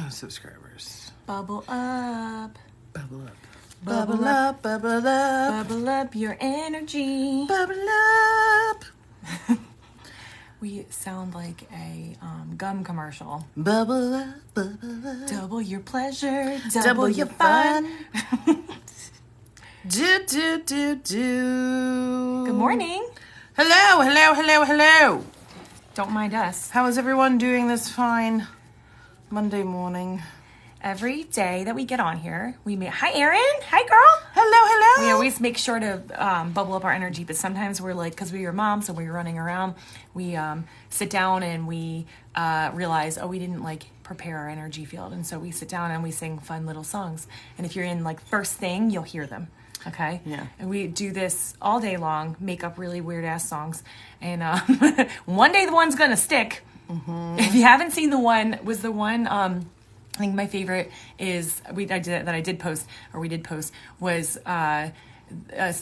subscribers. Bubble up. Bubble up. Bubble up. Bubble up. Bubble up your energy. Bubble up. We sound like a gum commercial. Bubble up. Bubble up. Double your pleasure. Double your fun. Do. Good morning. Hello. Don't mind us. How is everyone doing this fine Monday morning? Every day that we get on here, we meet. Hi, Erin. Hi, girl. Hello. We always make sure to bubble up our energy, but sometimes we're like, because we're moms and we're running around, we sit down and we realize, we didn't like prepare our energy field. And so we sit down and we sing fun little songs. And if you're in like first thing, you'll hear them. Okay? Yeah. And we do this all day long, make up really weird ass songs. And one day the one's going to stick. Mm-hmm. If you haven't seen the one, I think my favorite is we did post was us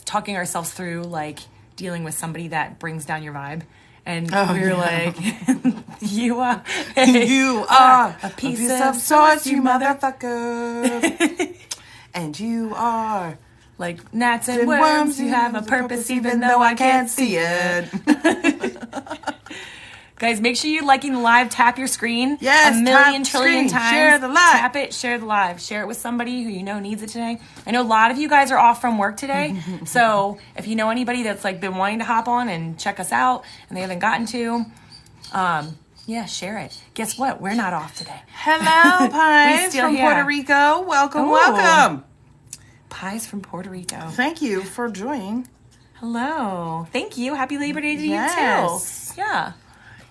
talking ourselves through like dealing with somebody that brings down your vibe, and we were like, you are a piece of sauce, you motherfucker, and you are like gnats and worms. You have a purpose, even though I can't see it. Guys, make sure you're liking the live. Tap your screen. Yes, a million trillion times. Share the live. Tap it. Share the live. Share it with somebody who you know needs it today. I know a lot of you guys are off from work today. So if you know anybody that's like been wanting to hop on and check us out and they haven't gotten to, share it. Guess what? We're not off today. Hello, Pies from Puerto Rico. Welcome. Pies from Puerto Rico. Thank you for joining. Hello. Thank you. Happy Labor Day to you too. Yeah.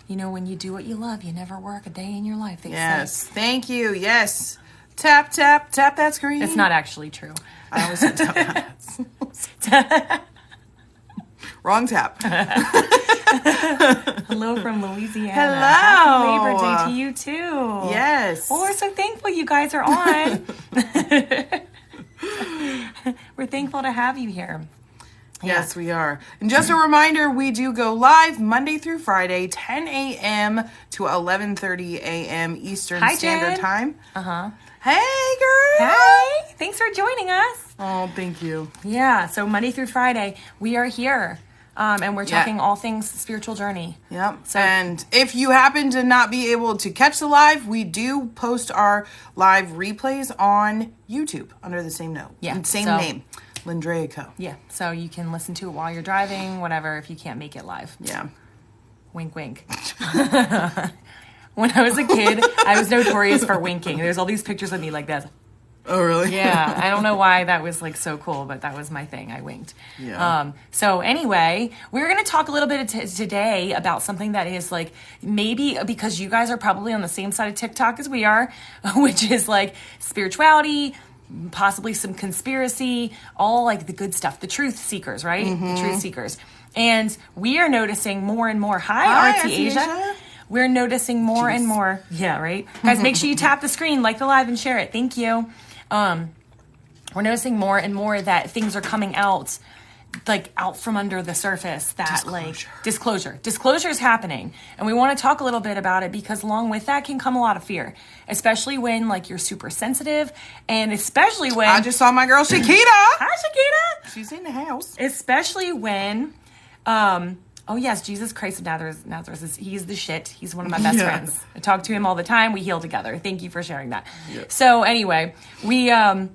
You know, when you do what you love, you never work a day in your life. Yes. Thank you. Yes. Tap that screen. It's not actually true. I always say tap that. Wrong tap. Hello from Louisiana. Hello. Happy Labor Day to you too. Yes. Well, we're so thankful you guys are on. We're thankful to have you here. Yes, we are. And just a reminder, we do go live Monday through Friday, 10 a.m. to 11:30 a.m. Eastern Standard Time. Uh-huh. Hey, girl. Hey. Thanks for joining us. Oh, thank you. Yeah, so Monday through Friday, we are here. And we're talking all things spiritual journey. Yep. So, and if you happen to not be able to catch the live, we do post our live replays on YouTube under the same name. Andrea Co. Yeah, so you can listen to it while you're driving, whatever, if you can't make it live. Yeah. Wink, wink. When I was a kid, I was notorious for winking. There's all these pictures of me like this. Oh, really? Yeah, I don't know why that was like so cool, but that was my thing. I winked. Yeah. So anyway, we're going to talk a little bit today about something that is like maybe because you guys are probably on the same side of TikTok as we are, which is like spirituality, possibly some conspiracy, all like the good stuff, the truth seekers, right? Mm-hmm. The truth seekers. And we are noticing more and more. Hi, Auntie Asia. We're noticing more and more. Yeah, right? Guys, make sure you tap the screen, like the live, and share it. Thank you. We're noticing more and more that things are coming out, like out from under the surface. That disclosure is happening, and we want to talk a little bit about it because along with that can come a lot of fear, especially when like you're super sensitive, and especially when I just saw my girl Shakita. Hi, Shakita. She's in the house. Especially when, oh yes, Jesus Christ of Nazareth, he's the shit. He's one of my best friends. I talk to him all the time. We heal together. Thank you for sharing that. Yeah. So anyway, we want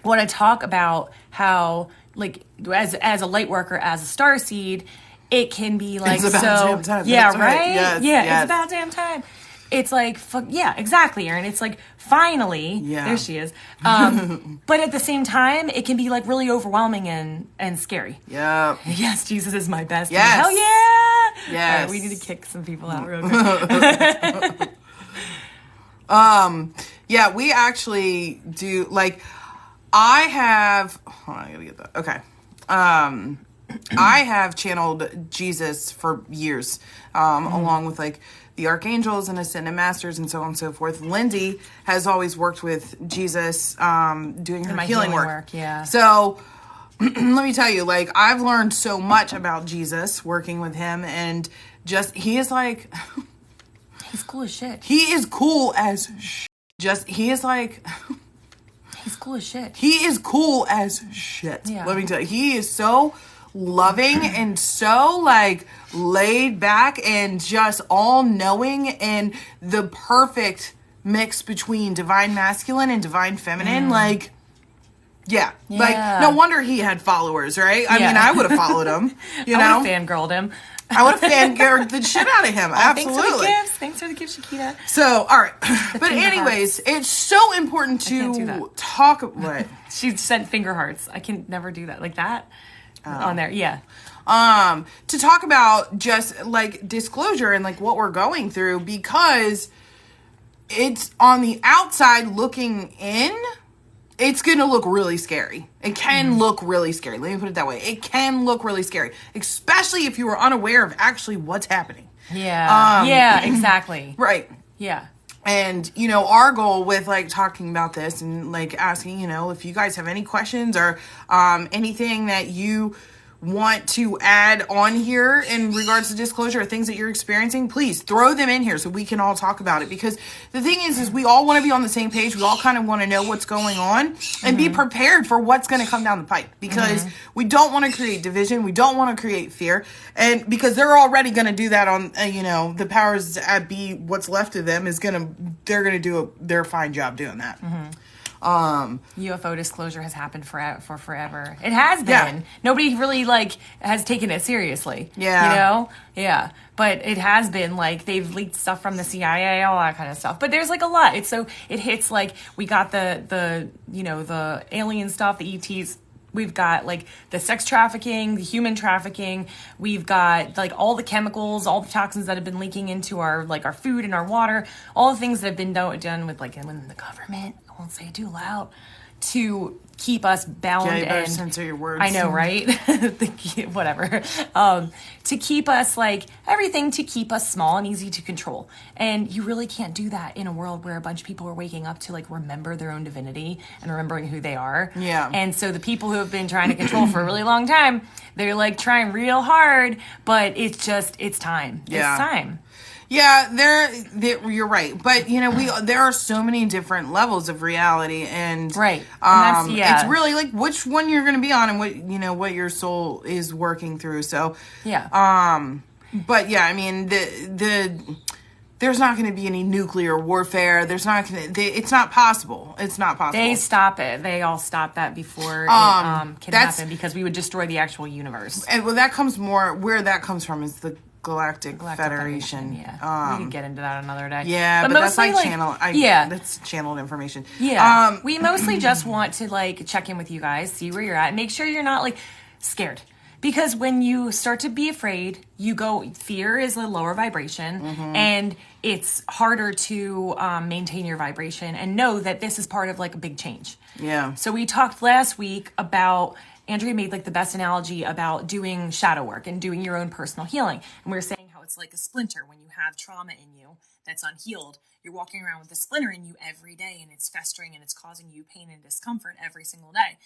to talk about how, like, as a light worker, as a starseed, it can be like it's about damn time. Yeah, That's right? Yes. It's about damn time. It's like, yeah, exactly, Erin. It's like, finally, there she is. But at the same time, it can be like really overwhelming and scary. Yeah. Yes, Jesus is my best. Yes. Hell yeah. Yes. Right, we need to kick some people out real quick. Yeah, we actually do, like, I have, hold on, I gotta get that. Okay. I have channeled Jesus for years, along with like the archangels and ascended masters and so on and so forth. Lindsey has always worked with Jesus, doing her healing work. Yeah. So let me tell you, like, I've learned so much about Jesus working with him, and just, he is like, He's cool as shit. He is cool as shit. He is like... He's cool as shit. He is cool as shit. Yeah. Let me tell you. He is so loving and so, like, laid back and just all-knowing and the perfect mix between divine masculine and divine feminine. Like, yeah. Like, no wonder he had followers, right? I mean, I would have followed him, you know? I would have fangirled him. I would have fangirled the shit out of him. Absolutely. Thanks for the gifts, Shakita. So, all right. But anyways, it's so important to talk... What? She sent finger hearts. I can never do that. Like that? On there. Yeah. To talk about just, like, disclosure and, like, what we're going through, because it's on the outside looking in... It's going to look really scary. It can look really scary. Let me put it that way. It can look really scary, especially if you were unaware of actually what's happening. Yeah. Yeah, exactly. Right. Yeah. And, you know, our goal with, like, talking about this and, like, asking, you know, if you guys have any questions or anything that you want to add on here in regards to disclosure or things that you're experiencing, please throw them in here so we can all talk about it. Because the thing is we all want to be on the same page. We all kind of want to know what's going on and be prepared for what's going to come down the pipe, because we don't want to create division. We don't want to create fear. And because they're already going to do that on, you know, the powers that be, what's left of them they're going to do their fine job doing that. UFO disclosure has happened for forever. It has been. Yeah. Nobody really, like, has taken it seriously. Yeah. You know? Yeah. But it has been, like, they've leaked stuff from the CIA, all that kind of stuff. But there's, like, a lot. It hits, like, we got the you know, the alien stuff, the ETs. We've got, like, the sex trafficking, the human trafficking. We've got, like, all the chemicals, all the toxins that have been leaking into our food and our water, all the things that have been done with, like, in the government. I won't say it too loud, to keep us bound. Yeah, you better and censor your words. I know, right? Whatever. To keep us, like, everything to keep us small and easy to control. And you really can't do that in a world where a bunch of people are waking up to, like, remember their own divinity and remembering who they are. Yeah. And so the people who have been trying to control for a really long time, they're, like, trying real hard, but it's time. Yeah. It's time. Yeah, you're right. But, you know, there are so many different levels of reality, and right. And it's really like which one you're going to be on and what your soul is working through. So, yeah. But yeah, I mean, there's not going to be any nuclear warfare. It's not possible. It's not possible. They stop it. They all stop that before it can happen, because we would destroy the actual universe. And where that comes from is the Galactic Federation. Yeah, we could get into that another day. Yeah, but that's like that's channeled information. Yeah, we mostly just want to, like, check in with you guys, see where you're at, make sure you're not, like, scared. Because when you start to be afraid, fear is a lower vibration, and it's harder to maintain your vibration and know that this is part of, like, a big change. Yeah. So we talked last week about, Andrea made, like, the best analogy about doing shadow work and doing your own personal healing. And we were saying how it's like a splinter. When you have trauma in you that's unhealed, you're walking around with a splinter in you every day, and it's festering and it's causing you pain and discomfort every single day.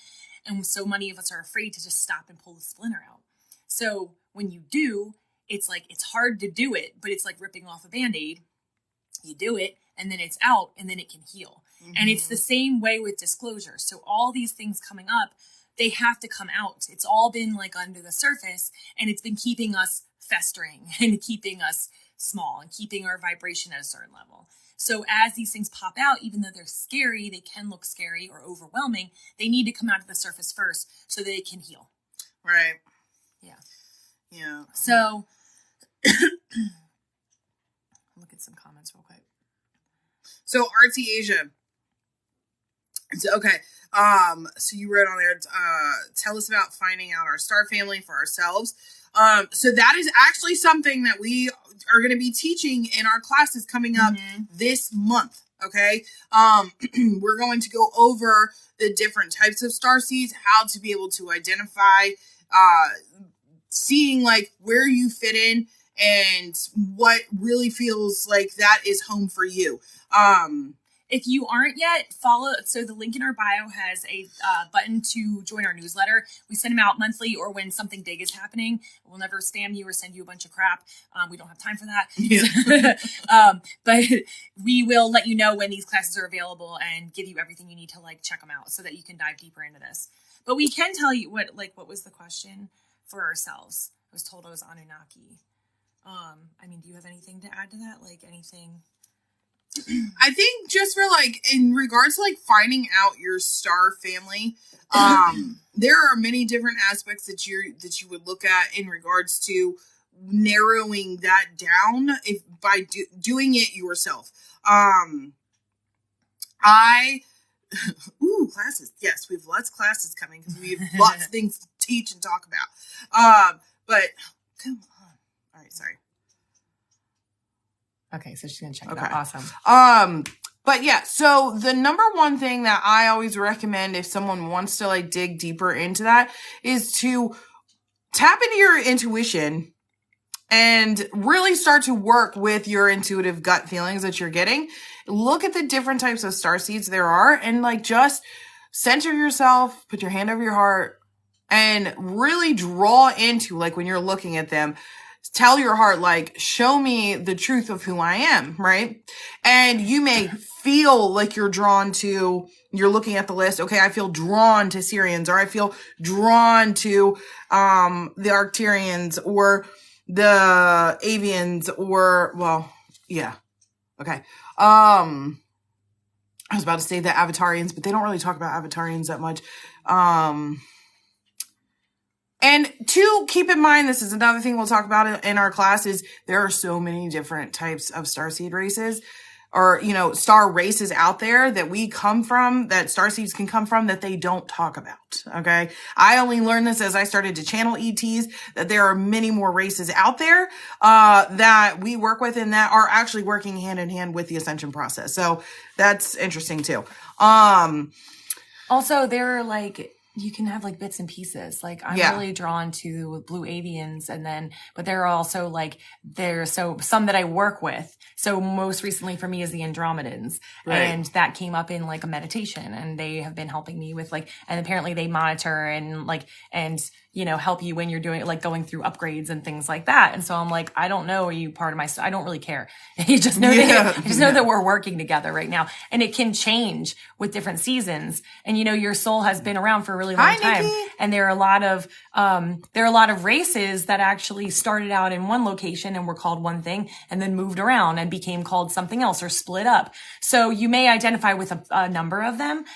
And so many of us are afraid to just stop and pull the splinter out. So when you do, it's like, it's hard to do it, but it's like ripping off a Band-Aid. You do it, and then it's out, and then it can heal. And it's the same way with disclosure. So all these things coming up, they have to come out. It's all been, like, under the surface, and it's been keeping us festering and keeping us small and keeping our vibration at a certain level. So as these things pop out, even though they're scary, they can look scary or overwhelming, they need to come out to the surface first so that it can heal. Right. Yeah. Yeah. So look at some comments real quick. So Artsy Asia. So, okay. So you wrote on there, tell us about finding out our star family for ourselves. So that is actually something that we are going to be teaching in our classes coming up this month. Okay. We're going to go over the different types of starseeds, how to be able to identify, seeing, like, where you fit in and what really feels like that is home for you. If you aren't yet, follow. So the link in our bio has a button to join our newsletter. We send them out monthly or when something big is happening. We'll never spam you or send you a bunch of crap. We don't have time for that. Yeah. But we will let you know when these classes are available and give you everything you need to like check them out so that you can dive deeper into this. But we can tell you what was the question for ourselves? I was told I was Anunnaki. I mean, do you have anything to add to that? Like anything? I think just for like in regards to like finding out your star family, there are many different aspects that you would look at in regards to narrowing that down if by doing it yourself. Classes. Yes, we have lots of classes coming because we have lots of things to teach and talk about. But come on. All right, sorry. Okay, so she's gonna check it out. Awesome. But yeah, so the number one thing that I always recommend if someone wants to like dig deeper into that is to tap into your intuition and really start to work with your intuitive gut feelings that you're getting. Look at the different types of star seeds there are and like just center yourself, put your hand over your heart and really draw into like when you're looking at them. Tell your heart, like, show me the truth of who I am, right? And you may feel like you're looking at the list. Okay, I feel drawn to Syrians, or I feel drawn to the Arcturians, or the Avians, or, well, yeah. Okay. I was about to say the Avatarians, but they don't really talk about Avatarians that much. And to keep in mind, this is another thing we'll talk about in our classes. There are so many different types of starseed races or, star races out there that we come from, that starseeds can come from that they don't talk about. Okay. I only learned this as I started to channel ETs, that there are many more races out there, that we work with and that are actually working hand in hand with the ascension process. So that's interesting too. Also, there are like, you can have like bits and pieces. Like I'm really drawn to blue avians but there are also like, some that I work with. So most recently for me is the Andromedans. Right. And that came up in like a meditation and they have been helping me with like, and apparently they monitor and help you when you're doing like going through upgrades and things like that. And so I'm like, I don't know, are you part of my, I don't really care. You just know that we're working together right now and it can change with different seasons. And your soul has been around for a really long time. Nikki. And there are a lot of races that actually started out in one location and were called one thing and then moved around and became called something else or split up. So you may identify with a number of them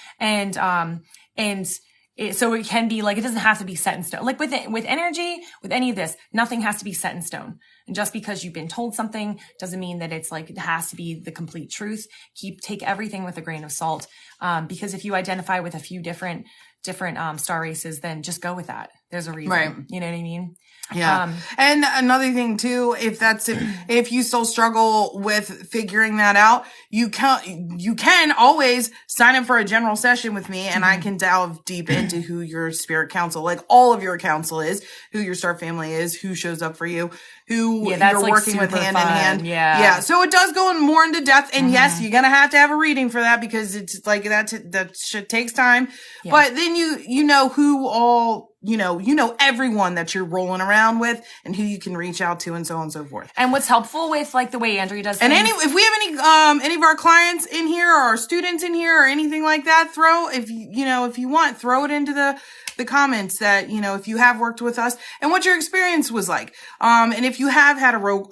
so it can be like, it doesn't have to be set in stone. Like with energy, with any of this, nothing has to be set in stone. And just because you've been told something doesn't mean that it's like, it has to be the complete truth. Take everything with a grain of salt. Because if you identify with a few different star races, then just go with that. There's a reason. Right. You know what I mean? Yeah. And another thing too, if you still struggle with figuring that out, you can always sign up for a general session with me and I can delve deep into who your spirit council, like all of your council is, who your star family is, who shows up for you, who you're like working with hand in hand. Yeah. Yeah. So it does go more into depth. And yes, you're going to have a reading for that because it's like that shit takes time. Yeah. But then you know who all, everyone that you're rolling around with and who you can reach out to and so on and so forth. And what's helpful with like the way Andrea does things. And if we have any of our clients in here or our students in here or anything like that, if you want, throw it into the comments that, if you have worked with us and what your experience was like. And if you have had a roll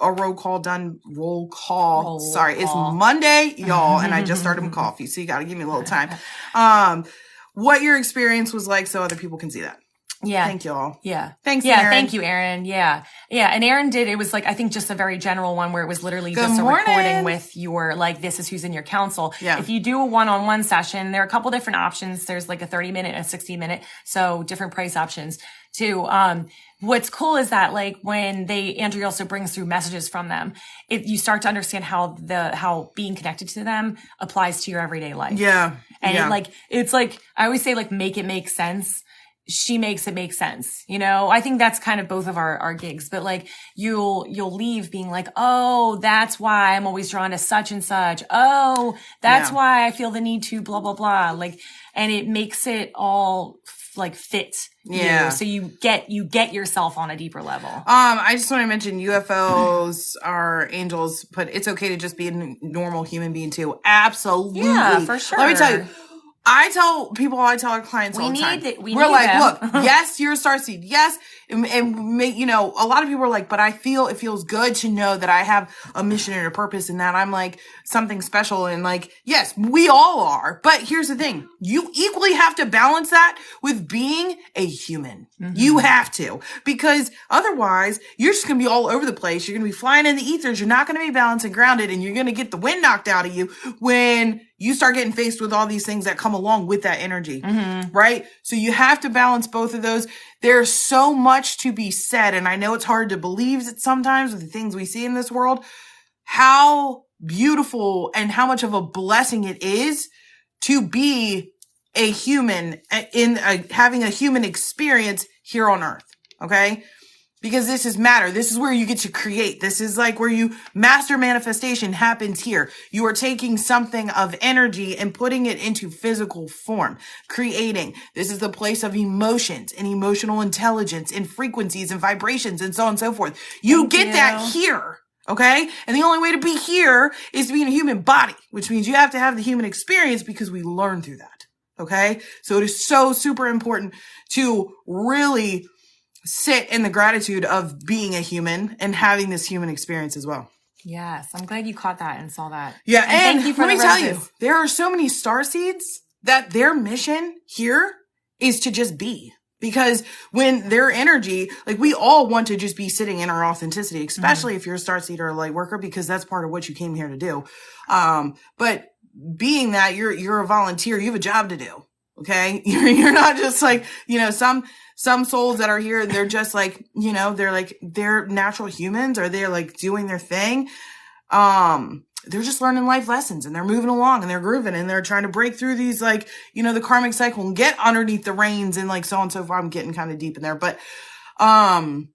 call. Sorry, it's Monday, y'all. And I just started with coffee. So you got to give me a little time. What your experience was like so other people can see that. Yeah. Thank you all. Yeah. Thanks, yeah, Aaron. Thank you, Aaron. Yeah. Yeah. And Aaron it was like, I think just a very general one where it was literally just a recording with your, like, this is who's in your council. Yeah. If you do a one-on-one session, there are a couple different options. There's like a 30-minute and a 60-minute. So different price options too. What's cool is that like when Andrea also brings through messages from them, you start to understand how being connected to them applies to your everyday life. Yeah. And it's like, I always say like, make it make sense. she makes it make sense. You know, I think that's kind of both of our gigs, but like you'll leave being like, oh, that's why I'm always drawn to such and such. Oh, that's why I feel the need to blah, blah, blah. Like, and it makes it all like fit. You. So you get yourself on a deeper level. I just want to mention UFOs are angels, but it's okay to just be a normal human being too. Absolutely. Yeah, for sure. Let me tell you. I tell our clients all the time. We're like, look, yes, you're a starseed. Yes. And you know, a lot of people are like, but it feels good to know that I have a mission and a purpose and that I'm like something special. And like, yes, we all are. But here's the thing. You equally have to balance that with being a human. Mm-hmm. You have to, because otherwise you're just going to be all over the place. You're going to be flying in the ethers. You're not going to be balanced and grounded, and you're going to get the wind knocked out of you when you start getting faced with all these things that come along with that energy, right? So you have to balance both of those. There's so much to be said, and I know it's hard to believe that sometimes with the things we see in this world, how beautiful and how much of a blessing it is to be a human having a human experience here on earth, okay? Because this is matter. This is where you get to create. This is like where master manifestation happens here. You are taking something of energy and putting it into physical form, creating. This is the place of emotions and emotional intelligence and frequencies and vibrations and so on and so forth. You get that here. Okay. And the only way to be here is to be in a human body, which means you have to have the human experience because we learn through that. Okay. So it is so super important to really sit in the gratitude of being a human and having this human experience as well. Yes. I'm glad you caught that and saw that. Yeah. And thank you for let me tell you, there are so many starseeds that their mission here is to just be. Because when their energy, like we all want to just be sitting in our authenticity, especially if you're a starseed or a light worker, because that's part of what you came here to do. But being that you're a volunteer, you have a job to do. Okay. You're not just like, you know, some souls that are here, they're just like, you know, they're natural humans, or they're like doing their thing. They're just learning life lessons, and they're moving along and they're grooving and they're trying to break through these, like, you know, the karmic cycle and get underneath the reins and like so on and so forth. I'm getting kind of deep in there, but, and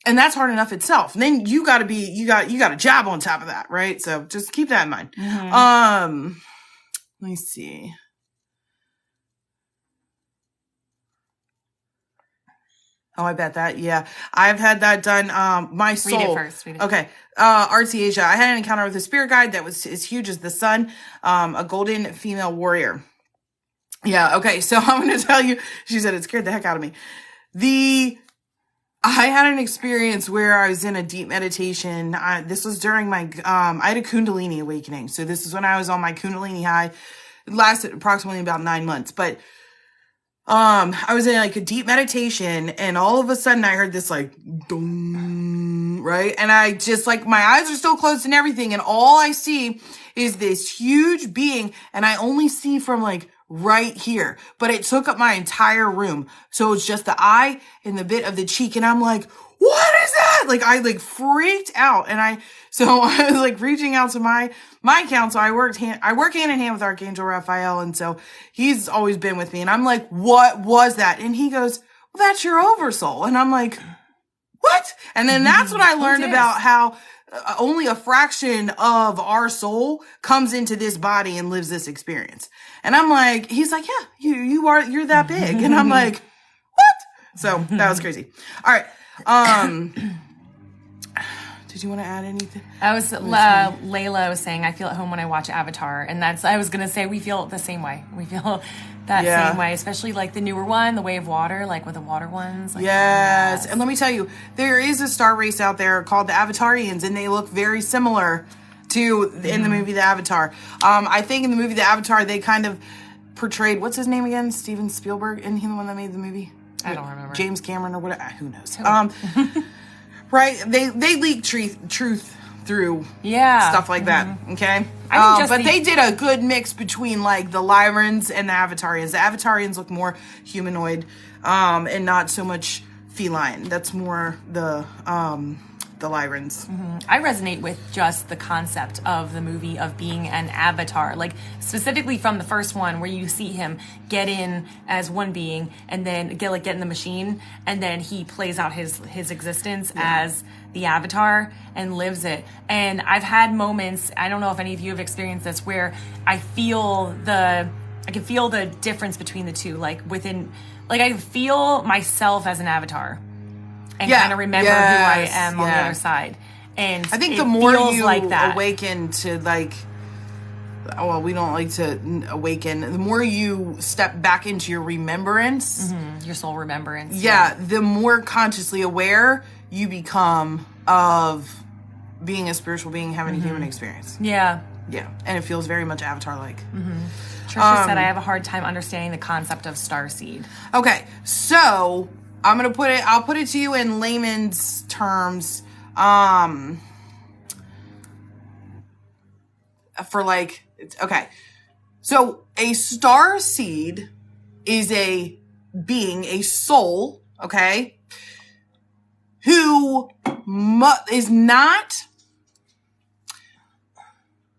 that's hard enough itself. And then you got a job on top of that. Right. So just keep that in mind. Let me see. Oh, I bet that. Yeah. I've had that done. My soul. Read it first. Okay. RT Asia. I had an encounter with a spirit guide that was as huge as the sun. A golden female warrior. Yeah. Okay. So I'm going to tell you, she said it scared the heck out of me. I had an experience where I was in a deep meditation. This was during my, I had a Kundalini awakening. So this is when I was on my Kundalini high. It lasted approximately about 9 months, but I was in like a deep meditation, and all of a sudden I heard this like, dong, right? And I just like, my eyes are still closed and everything. And all I see is this huge being, and I only see from like right here, but it took up my entire room. So it's just the eye and the bit of the cheek. And I'm like, what is that? Like, I like freaked out. And I was like reaching out to my counsel. I work hand in hand with Archangel Raphael. And so he's always been with me. And I'm like, what was that? And he goes, well, that's your oversoul. And I'm like, what? And then that's when I learned about how only a fraction of our soul comes into this body and lives this experience. And I'm like, he's like, yeah, you're that big. And I'm like, what? So that was crazy. All right. Did you want to add anything? Layla was saying, I feel at home when I watch Avatar. And I was going to say, we feel the same way. We feel that same way, especially like the newer one, The Way of Water, like with the water ones. Like, yes. And let me tell you, there is a star race out there called the Avatarians, and they look very similar to in the movie The Avatar. I think in the movie The Avatar, they kind of portrayed, what's his name again? Steven Spielberg? Isn't he the one that made the movie? I don't remember. James Cameron or whatever. Who knows? Right? They leak truth through stuff like that. Okay? But they did a good mix between like the Lyrans and the Avatarians. The Avatarians look more humanoid and not so much feline. That's more the the Lyrans. I resonate with just the concept of the movie of being an avatar, like specifically from the first one where you see him get in as one being and then get in the machine, and then he plays out his existence as the avatar and lives it. And I've had moments, I don't know if any of you have experienced this, where I can feel the difference between the two, like I feel myself as an avatar and kind of remember who I am on the other side. And I think the more you awaken to we don't like to awaken. The more you step back into your remembrance, your soul remembrance. Yeah, the more consciously aware you become of being a spiritual being, having a human experience. Yeah. Yeah, and it feels very much avatar-like. Trisha said I have a hard time understanding the concept of starseed. Okay, so I'll put it to you in layman's terms. So a star seed is a being, a soul, okay, who is not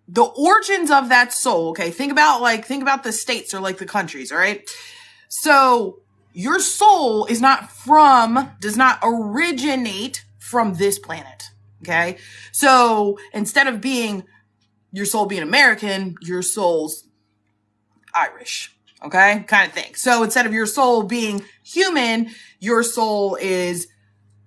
the origins of that soul. Okay, think about the states or like the countries, all right? So your soul does not originate from this planet, okay? So instead of your soul being American, your soul's Irish, okay? Kind of thing. So instead of your soul being human, your soul is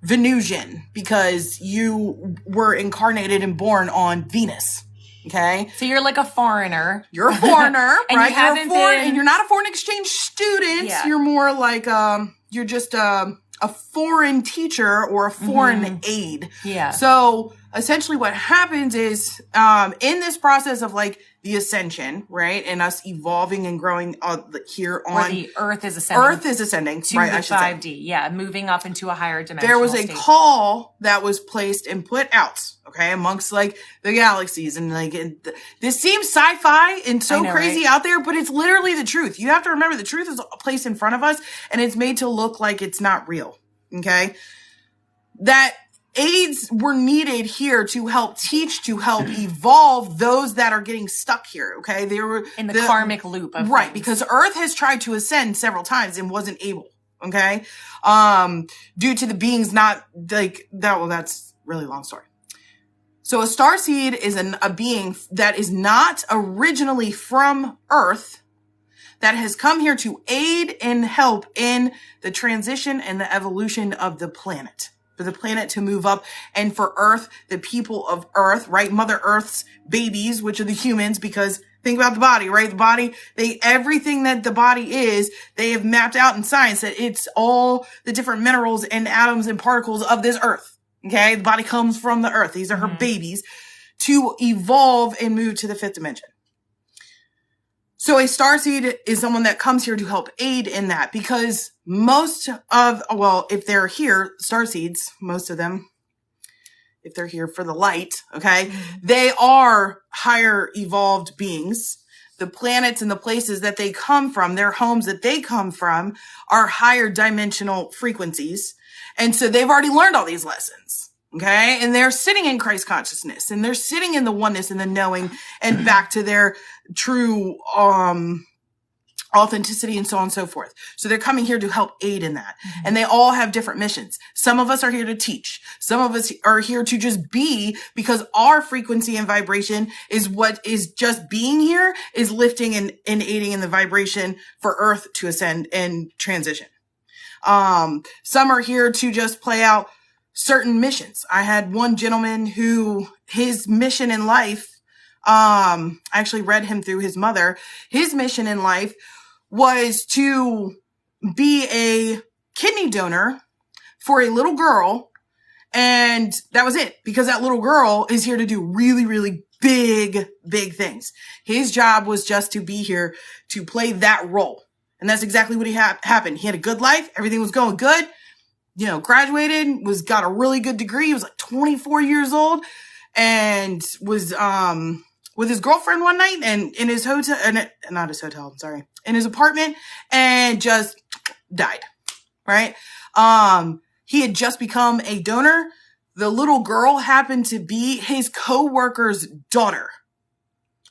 Venusian because you were incarnated and born on Venus. Okay. So you're like a foreigner. You're a foreigner, and right? And you're not a foreign exchange student. Yeah. You're more like you're just a foreign teacher or a foreign aide. Yeah. So essentially what happens is in this process of like the ascension, right? And us evolving and growing here on where the earth is ascending. Earth is ascending to right, the 5D. Yeah, moving up into a higher dimension. There was a call that was placed and put out, okay, amongst like the galaxies, and like this seems sci-fi and so crazy out there, but it's literally the truth. You have to remember the truth is placed in front of us and it's made to look like it's not real. Okay. That aids were needed here to help teach, to help evolve those that are getting stuck here. Okay. They were in the karmic loop of right, things. because Earth has tried to ascend several times and wasn't able. Okay. Due to the beings not like that. Well, that's a really long story. So a starseed is a being that is not originally from Earth, that has come here to aid and help in the transition and the evolution of the planet. For the planet to move up, and for Earth, the people of Earth, right? Mother Earth's babies, which are the humans, because think about the body, right? The body, everything that the body is, they have mapped out in science that it's all the different minerals and atoms and particles of this Earth. Okay. The body comes from the Earth. These are her babies to evolve and move to the fifth dimension. So a starseed is someone that comes here to help aid in that, because if they're here, starseeds, most of them, if they're here for the light, okay, they are higher evolved beings. The planets and the places that they come from, their homes that they come from, are higher dimensional frequencies. And so they've already learned all these lessons. Okay. And they're sitting in Christ consciousness, and they're sitting in the oneness and the knowing and back to their true, authenticity and so on and so forth. So they're coming here to help aid in that. And they all have different missions. Some of us are here to teach. Some of us are here to just be, because our frequency and vibration is what is just being here is lifting and aiding in the vibration for Earth to ascend and transition. Some are here to just play out certain missions. I had one gentleman who his mission in life, I actually read him through his mother. His mission in life was to be a kidney donor for a little girl. And that was it, because that little girl is here to do really, really big things. His job was just to be here to play that role. And that's exactly what happened. He had a good life. Everything was going good. Graduated, got a really good degree. He was like 24 years old, and was, with his girlfriend one night and in his hotel, not his hotel, I'm sorry, in his apartment, and just died. Right. He had just become a donor the little girl happened to be his co-worker's daughter.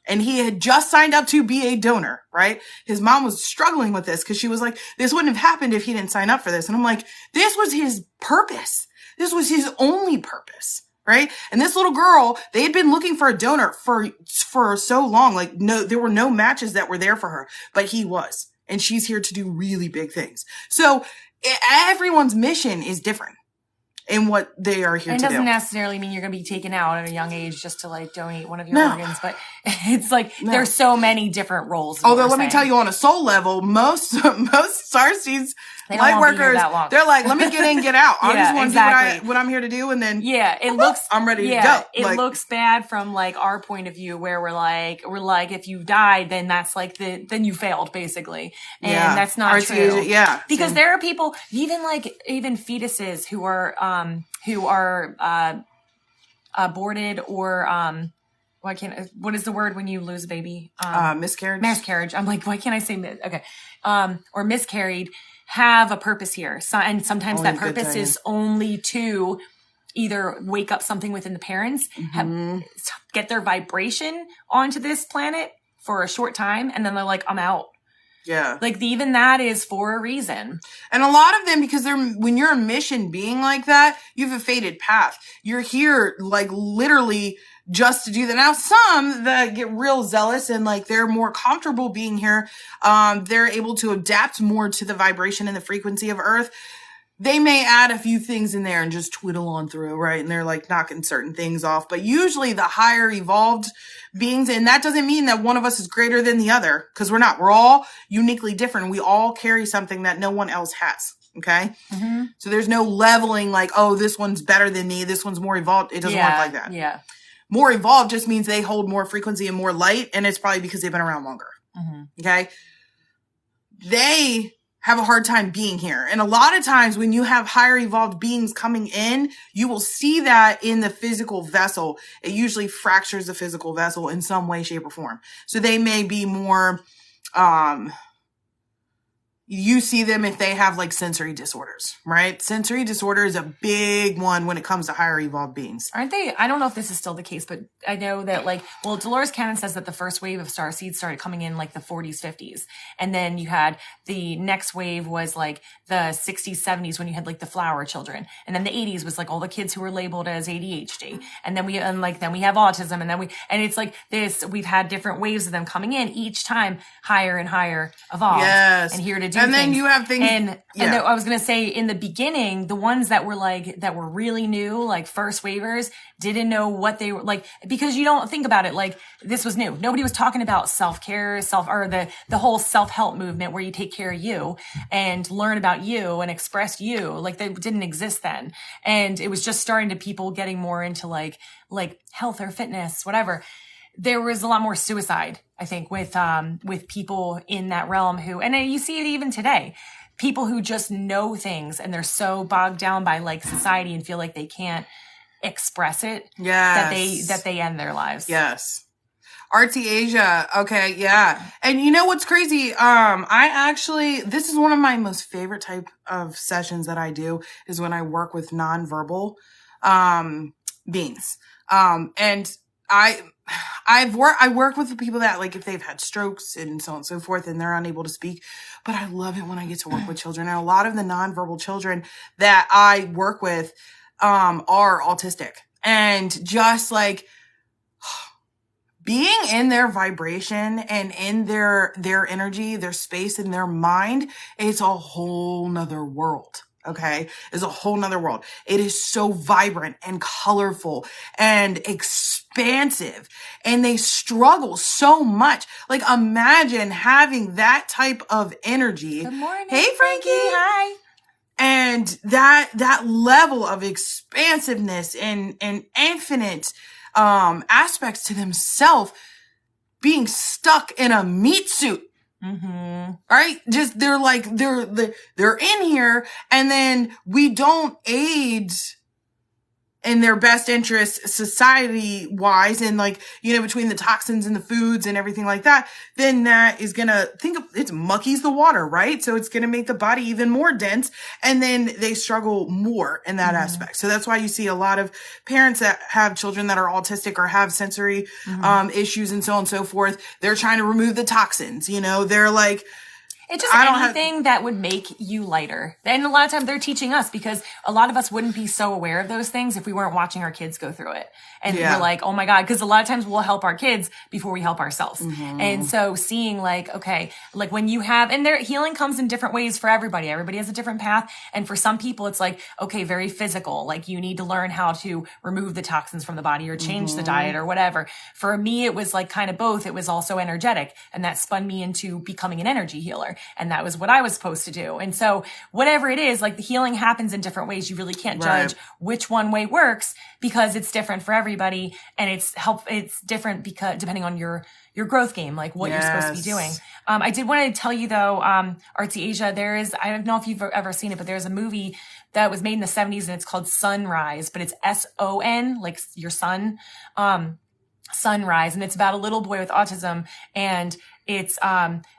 And he had just signed up to be a donor, right? His mom was struggling with this because she was like, this wouldn't have happened if he didn't sign up for this. And I'm like, this was his purpose. This was his only purpose, right? And this little girl, they had been looking for a donor for so long. Like, no, there were no matches that were there for her, but he was. And she's here to do really big things. So everyone's mission is different in what they are here to do. It doesn't necessarily mean you're going to be taken out at a young age just to like donate one of your organs, but it's like there's so many different roles. Although let me tell you, on a soul level, most starseeds, light workers, they're like, let me get in, get out. I just want to do what I'm here to do, and then I'm ready to go. It looks bad from like our point of view, where we're like, if you died, then that's like then you failed basically, and that's not true. Because there are people, even fetuses who are aborted or what is the word when you lose a baby? Miscarriage. I'm like, why can't I say okay? Or miscarried, have a purpose here. And sometimes that purpose is only to either wake up something within the parents, get their vibration onto this planet for a short time, and then they're like, I'm out. Yeah. Like even that is for a reason. And a lot of them, because when you're a mission being like that, you have a fated path. You're here like literally just to do that. Now, some that get real zealous and like they're more comfortable being here, they're able to adapt more to the vibration and the frequency of Earth. They may add a few things in there and just twiddle on through, right? And they're like knocking certain things off. But usually the higher evolved beings, and that doesn't mean that one of us is greater than the other, because we're not. We're all uniquely different. We all carry something that no one else has. Okay? Mm-hmm. So there's no leveling like, oh, this one's better than me, this one's more evolved. It doesn't work like that. Yeah. More evolved just means they hold more frequency and more light, and it's probably because they've been around longer. Mm-hmm. Okay? They have a hard time being here. And a lot of times when you have higher evolved beings coming in, you will see that in the physical vessel. It usually fractures the physical vessel in some way, shape, or form. So they may be more, you see them if they have like sensory disorders, right? Sensory disorder is a big one when it comes to higher evolved beings. Aren't they? I don't know if this is still the case, but I know that Dolores Cannon says that the first wave of starseeds started coming in like the 40s, 50s. And then you had the next wave was like the 60s, 70s when you had like the flower children. And then the 80s was like all the kids who were labeled as ADHD. And then we have autism. And it's like this, we've had different waves of them coming in each time higher and higher evolved. Yes. And here to do and things. then you have things, and I was going to say in the beginning, the ones that were really new, like first waivers, didn't know what they were like, because you don't think about it. Like this was new. Nobody was talking about self-care, or the whole self-help movement where you take care of you and learn about you and express you. Like that didn't exist then. And it was just starting to people getting more into like health or fitness, whatever. There was a lot more suicide, I think, with people in that realm and you see it even today. People who just know things and they're so bogged down by like society and feel like they can't express it. Yes. That they end their lives. Yes. Artsy Asia. Okay. Yeah. And you know what's crazy? This is one of my most favorite type of sessions that I do is when I work with nonverbal, beings. And I work with the people that like if they've had strokes and so on and so forth and they're unable to speak, but I love it when I get to work with children. And a lot of the nonverbal children that I work with are autistic, and just like being in their vibration and in their energy, their space and their mind, it's a whole nother world. Okay. It's a whole nother world. It is so vibrant and colorful and expansive, and they struggle so much. Like imagine having that type of energy. Good morning. Hey, Frankie. Hi. And that level of expansiveness and infinite, aspects to themselves being stuck in a meat suit. Mm-hmm. Right? Just, they're in here, and then we don't aid in their best interest society wise, and like, between the toxins and the foods and everything like that, then that is gonna it muckies the water, right? So it's gonna make the body even more dense, and then they struggle more in that aspect. So that's why you see a lot of parents that have children that are autistic or have sensory issues and so on and so forth. They're trying to remove the toxins, they're like, it's just anything that would make you lighter. And a lot of times they're teaching us, because a lot of us wouldn't be so aware of those things if we weren't watching our kids go through it. And we're like, oh my God, because a lot of times we'll help our kids before we help ourselves. And so seeing like, okay, like when you have, and their healing comes in different ways for everybody. Everybody has a different path. And for some people, it's like, okay, very physical. Like you need to learn how to remove the toxins from the body or change the diet or whatever. For me, it was like kind of both. It was also energetic. And that spun me into becoming an energy healer. And that was what I was supposed to do. And so whatever it is, like the healing happens in different ways. You really can't judge which one way works, because it's different for everybody. And it's different because depending on your growth game, like what you're supposed to be doing. I did want to tell you though, Artsy Asia, I don't know if you've ever seen it, but there's a movie that was made in the 70s and it's called Sunrise, but it's SON, like your son, Sunrise. And it's about a little boy with autism, and it's,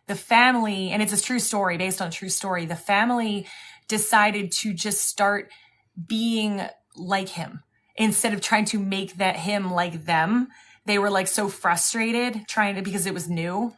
the family, and it's a true story based on a true story. The family decided to just start being like him instead of trying to make him like them. They were like so frustrated because it was new.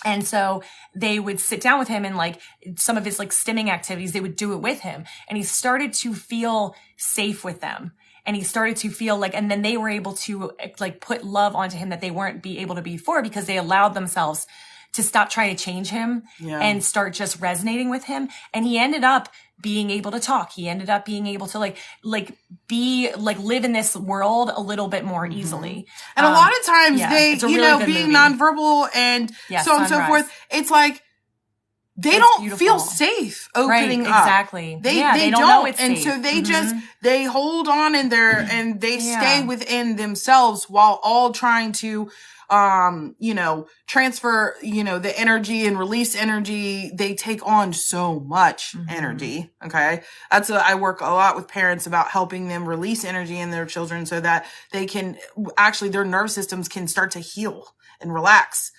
And so they would sit down with him and like some of his like stimming activities, they would do it with him. And he started to feel safe with them. And he started to feel like, and then they were able to like put love onto him that they weren't be able to be before, because they allowed themselves to stop trying to change him and start just resonating with him. And he ended up being able to talk. He ended up being able to live in this world a little bit more easily. And a lot of times they, being nonverbal and so on and so forth, it's like, they don't feel safe opening up. Exactly. They don't know it's safe. And so they just, they hold on in there and they stay within themselves while all trying to, transfer, the energy and release energy. They take on so much energy. Okay. I work a lot with parents about helping them release energy in their children so that they can actually, their nerve systems can start to heal and relax.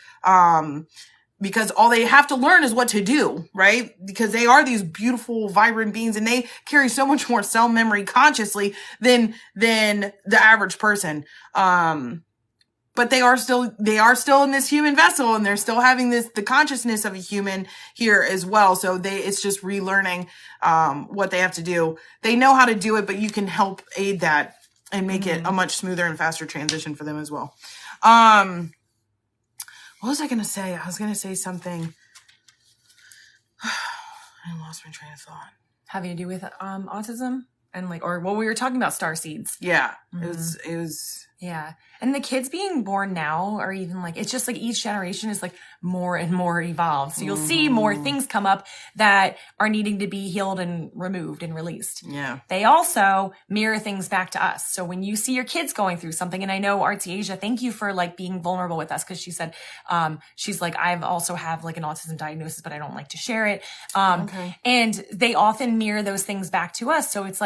Because all they have to learn is what to do, right? Because they are these beautiful, vibrant beings, and they carry so much more cell memory consciously than the average person. But they are still in this human vessel, and they're still having the consciousness of a human here as well. So it's just relearning, what they have to do. They know how to do it, but you can help aid that and make it a much smoother and faster transition for them as well. What was I going to say? I was going to say something. I lost my train of thought. Having to do with autism and we were talking about starseeds. Yeah. It was. Yeah. And the kids being born now are even it's just each generation is more and more evolved. So you'll see more things come up that are needing to be healed and removed and released. Yeah. They also mirror things back to us. So when you see your kids going through something, and I know Artsy Asia, thank you for being vulnerable with us, because she said, she's I've also have an autism diagnosis, but I don't like to share it. Okay. And they often mirror those things back to us. So it's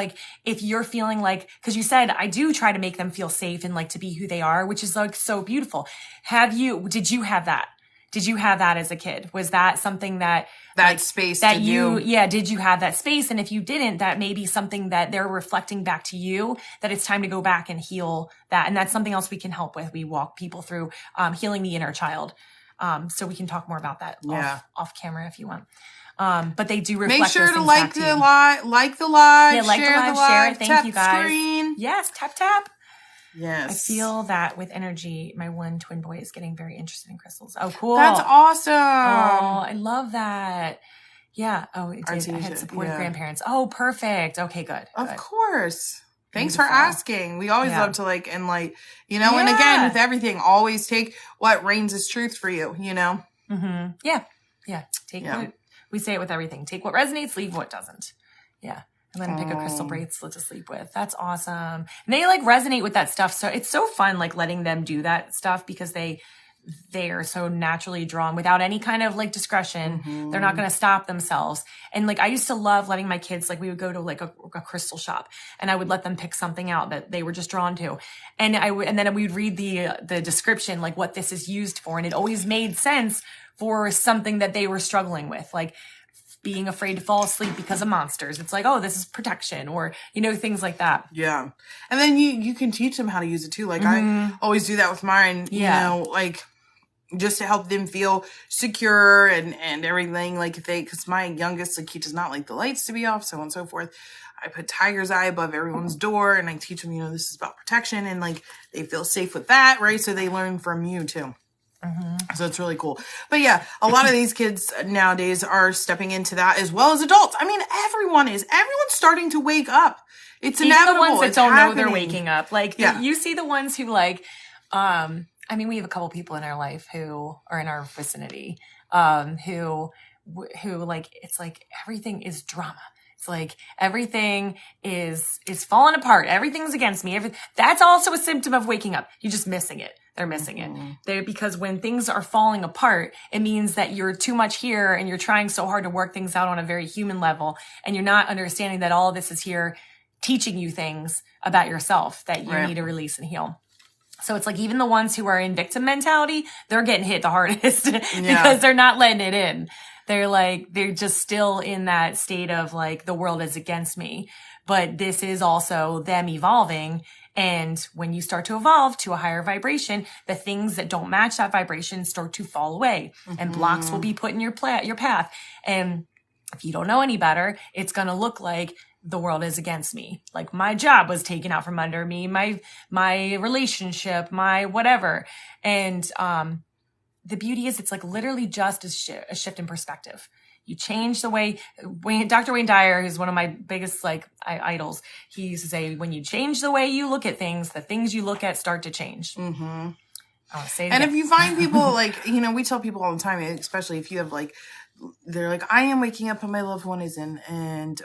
if you're feeling because you said, I do try to make them feel safe and to be who they are, which is so beautiful. Did you have that? Did you have that as a kid? Was that something that space that did you have that space? And if you didn't, that may be something that they're reflecting back to you, that it's time to go back and heal that. And that's something else we can help with. We walk people through, healing the inner child. So we can talk more about that off camera if you want. But they do reflect. Make sure to like the live, share it. Thank you guys. Screen. Yes, tap. Yes. I feel that with energy. My one twin boy is getting very interested in crystals. Oh, cool. That's awesome. Oh, I love that. Yeah. Oh, it did. I had supportive grandparents. Oh, perfect. Okay, good. Of course. Thanks for asking. We always love to and again, with everything, always take what reigns as truth for you, Mm-hmm. Yeah. Yeah. What we say it with everything. Take what resonates, leave what doesn't. Yeah. And then pick a crystal bracelet to sleep with. That's awesome. And they resonate with that stuff. So it's so fun, letting them do that stuff, because they they are so naturally drawn without any kind of like discretion. They're not going to stop themselves. And like, I used to love letting my kids, like we would go to like a crystal shop and I would let them pick something out that they were just drawn to. And and then we would read the description, like what this is used for. And it always made sense for something that they were struggling with, like being afraid to fall asleep because of monsters. It's like, oh, this is protection, or, you know, things like that. Yeah. And then you can teach them how to use it too. Like I always do that with mine, you know, like just to help them feel secure and everything. Like if cause my youngest, like he does not like the lights to be off, so on and so forth. I put tiger's eye above everyone's door and I teach them, you know, this is about protection, and like they feel safe with that, right? So they learn from you too. So it's really cool. But yeah, a lot of these kids nowadays are stepping into that as well as adults. I mean, everyone's starting to wake up. It's inevitable. Even the ones that it's don't happening. know they're waking up. Like you see the ones who like, I mean, we have a couple people in our life who are in our vicinity, who like, it's like everything is drama. It's like everything is falling apart. Everything's against me. That's also a symptom of waking up. You're just missing it. They're missing it. Because when things are falling apart, it means that you're too much here and you're trying so hard to work things out on a very human level. And you're not understanding that all of this is here teaching you things about yourself that you need to release and heal. So it's like even the ones who are in victim mentality, they're getting hit the hardest because they're not letting it in. They're just still in that state of like, the world is against me. But this is also them evolving. And when you start to evolve to a higher vibration, the things that don't match that vibration start to fall away and blocks will be put in your path. And if you don't know any better, it's going to look like the world is against me. Like my job was taken out from under me, my relationship, my whatever. And, the beauty is it's like literally just a shift in perspective. You change the way Dr. Wayne Dyer, who's one of my biggest like idols, he used to say, when you change the way you look at things, the things you look at start to change. I'll say it and again. if you find people like, you know, we tell people all the time, especially if you have like, they're like, I am waking up and my loved one isn't,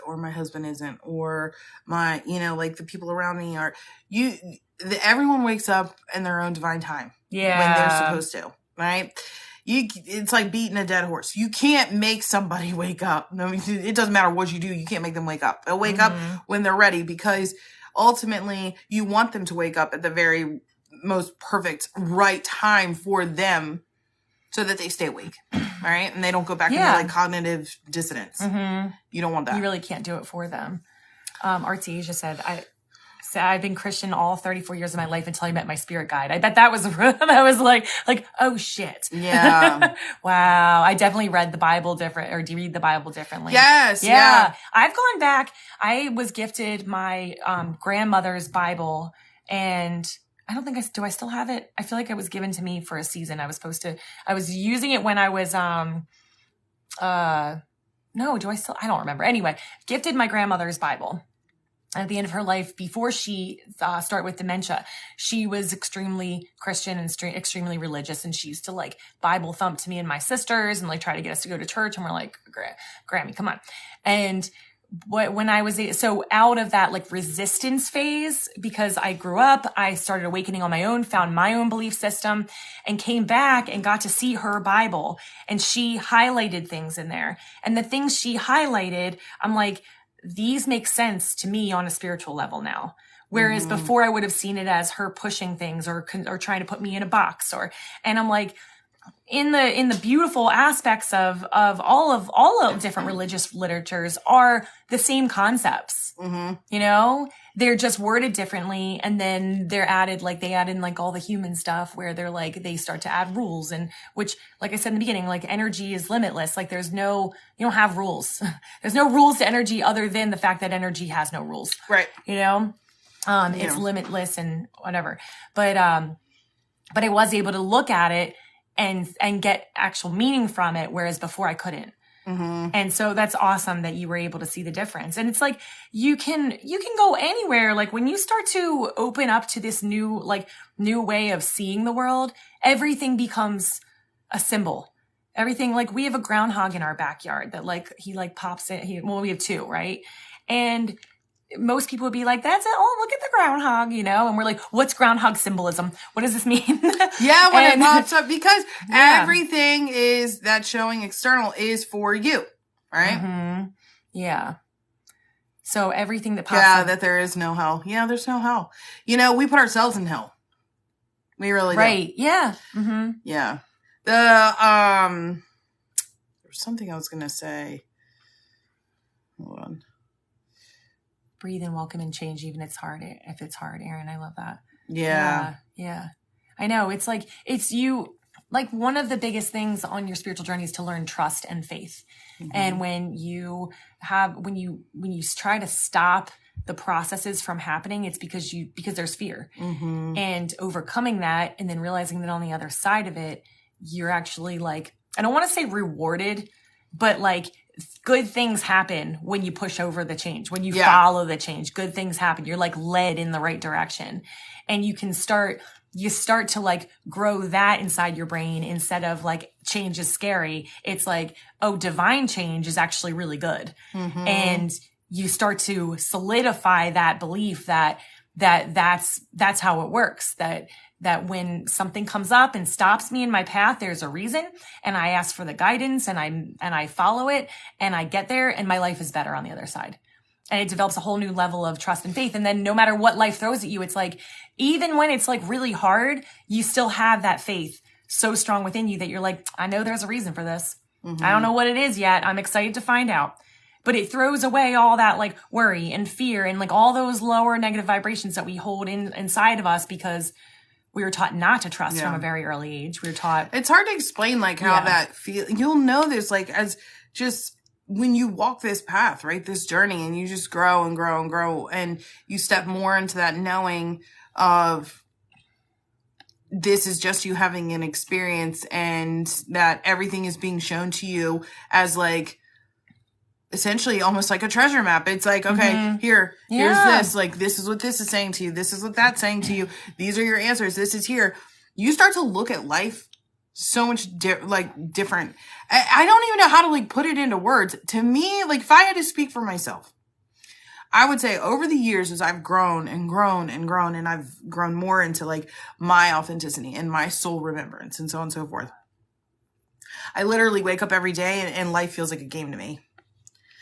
or my husband isn't, or my, you know, like the people around me are, everyone wakes up in their own divine time. When they're supposed to, right? It's like beating a dead horse. You can't make somebody wake up. No, it doesn't matter what you do. You can't make them wake up. They'll wake up when they're ready, because ultimately you want them to wake up at the very most perfect right time for them so that they stay awake. All right. And they don't go back into like cognitive dissonance. You don't want that. You really can't do it for them. Artsy Asia said, I've been Christian all 34 years of my life until I met my spirit guide. I bet that was like, oh shit. Yeah. Wow. I definitely read the Bible read the Bible differently. Yes. Yeah. I've gone back. I was gifted my, grandmother's Bible, and I don't think do I still have it? I feel like it was given to me for a season. I was using it when I was, no, I don't remember. Anyway, gifted my grandmother's Bible. At the end of her life, before she started with dementia, she was extremely Christian and extremely religious. And she used to like Bible thump to me and my sisters and like try to get us to go to church. And we're like, Grammy, come on. And when I was, so out of that like resistance phase, because I grew up, I started awakening on my own, found my own belief system, and came back and got to see her Bible. And she highlighted things in there. And the things she highlighted, I'm like, these make sense to me on a spiritual level now. Whereas before I would have seen it as her pushing things or trying to put me in a box, and I'm like, in the beautiful aspects of all of different religious literatures are the same concepts. You know, they're just worded differently. And then they add in like all the human stuff where they start to add rules, and which, like I said in the beginning, like energy is limitless. Like you don't have rules. There's no rules to energy other than the fact that energy has no rules. Right. You know, it's limitless and whatever. But I was able to look at it and get actual meaning from it, whereas before I couldn't. And so that's awesome that you were able to see the difference. And it's like, you can go anywhere. Like when you start to open up to this new way of seeing the world, everything becomes a symbol. Everything, like we have a groundhog in our backyard that like, he like pops in, we have two, right? And most people would be like, that's it. Oh, look at the groundhog, you know? And we're like, what's groundhog symbolism? What does this mean? Yeah, when it pops up, because everything is that showing external is for you, right? Mm-hmm. Yeah. So everything that pops up. That there is no hell. Yeah, there's no hell. You know, we put ourselves in hell. We really do. Right. Yeah. Mm-hmm. Yeah. There's something I was going to say. Hold on. Breathe and welcome and change, even if it's hard, Aaron. I love that. Yeah. Yeah. I know. It's like, it's you, like one of the biggest things on your spiritual journey is to learn trust and faith. Mm-hmm. And when you try to stop the processes from happening, it's because there's fear. Mm-hmm. And overcoming that and then realizing that on the other side of it, you're actually like, I don't want to say rewarded, but like good things happen when you push over the change, when you follow the change, good things happen. You're like led in the right direction, and you start to like grow that inside your brain instead of like change is scary. It's like, oh, divine change is actually really good. Mm-hmm. And you start to solidify that belief that's how it works. That when something comes up and stops me in my path, there's a reason, and I ask for the guidance and I follow it and I get there, and my life is better on the other side. And it develops a whole new level of trust and faith. And then no matter what life throws at you, it's like, even when it's like really hard, you still have that faith so strong within you that you're like, I know there's a reason for this. Mm-hmm. I don't know what it is yet. I'm excited to find out. But it throws away all that like worry and fear and like all those lower negative vibrations that we hold inside of us because we were taught not to trust from a very early age. We were taught. It's hard to explain like how that feel. You'll know this like as just when you walk this path, right? This journey, and you just grow and grow and grow, and you step more into that knowing of this is just you having an experience, and that everything is being shown to you as like essentially almost like a treasure map. It's like, okay, here's this, like, this is what this is saying to you. This is what that's saying to you. These are your answers. This is here. You start to look at life so much different. I don't even know how to like put it into words. To me, like if I had to speak for myself, I would say over the years as I've grown and grown and grown, and I've grown more into like my authenticity and my soul remembrance and so on and so forth. I literally wake up every day and life feels like a game to me.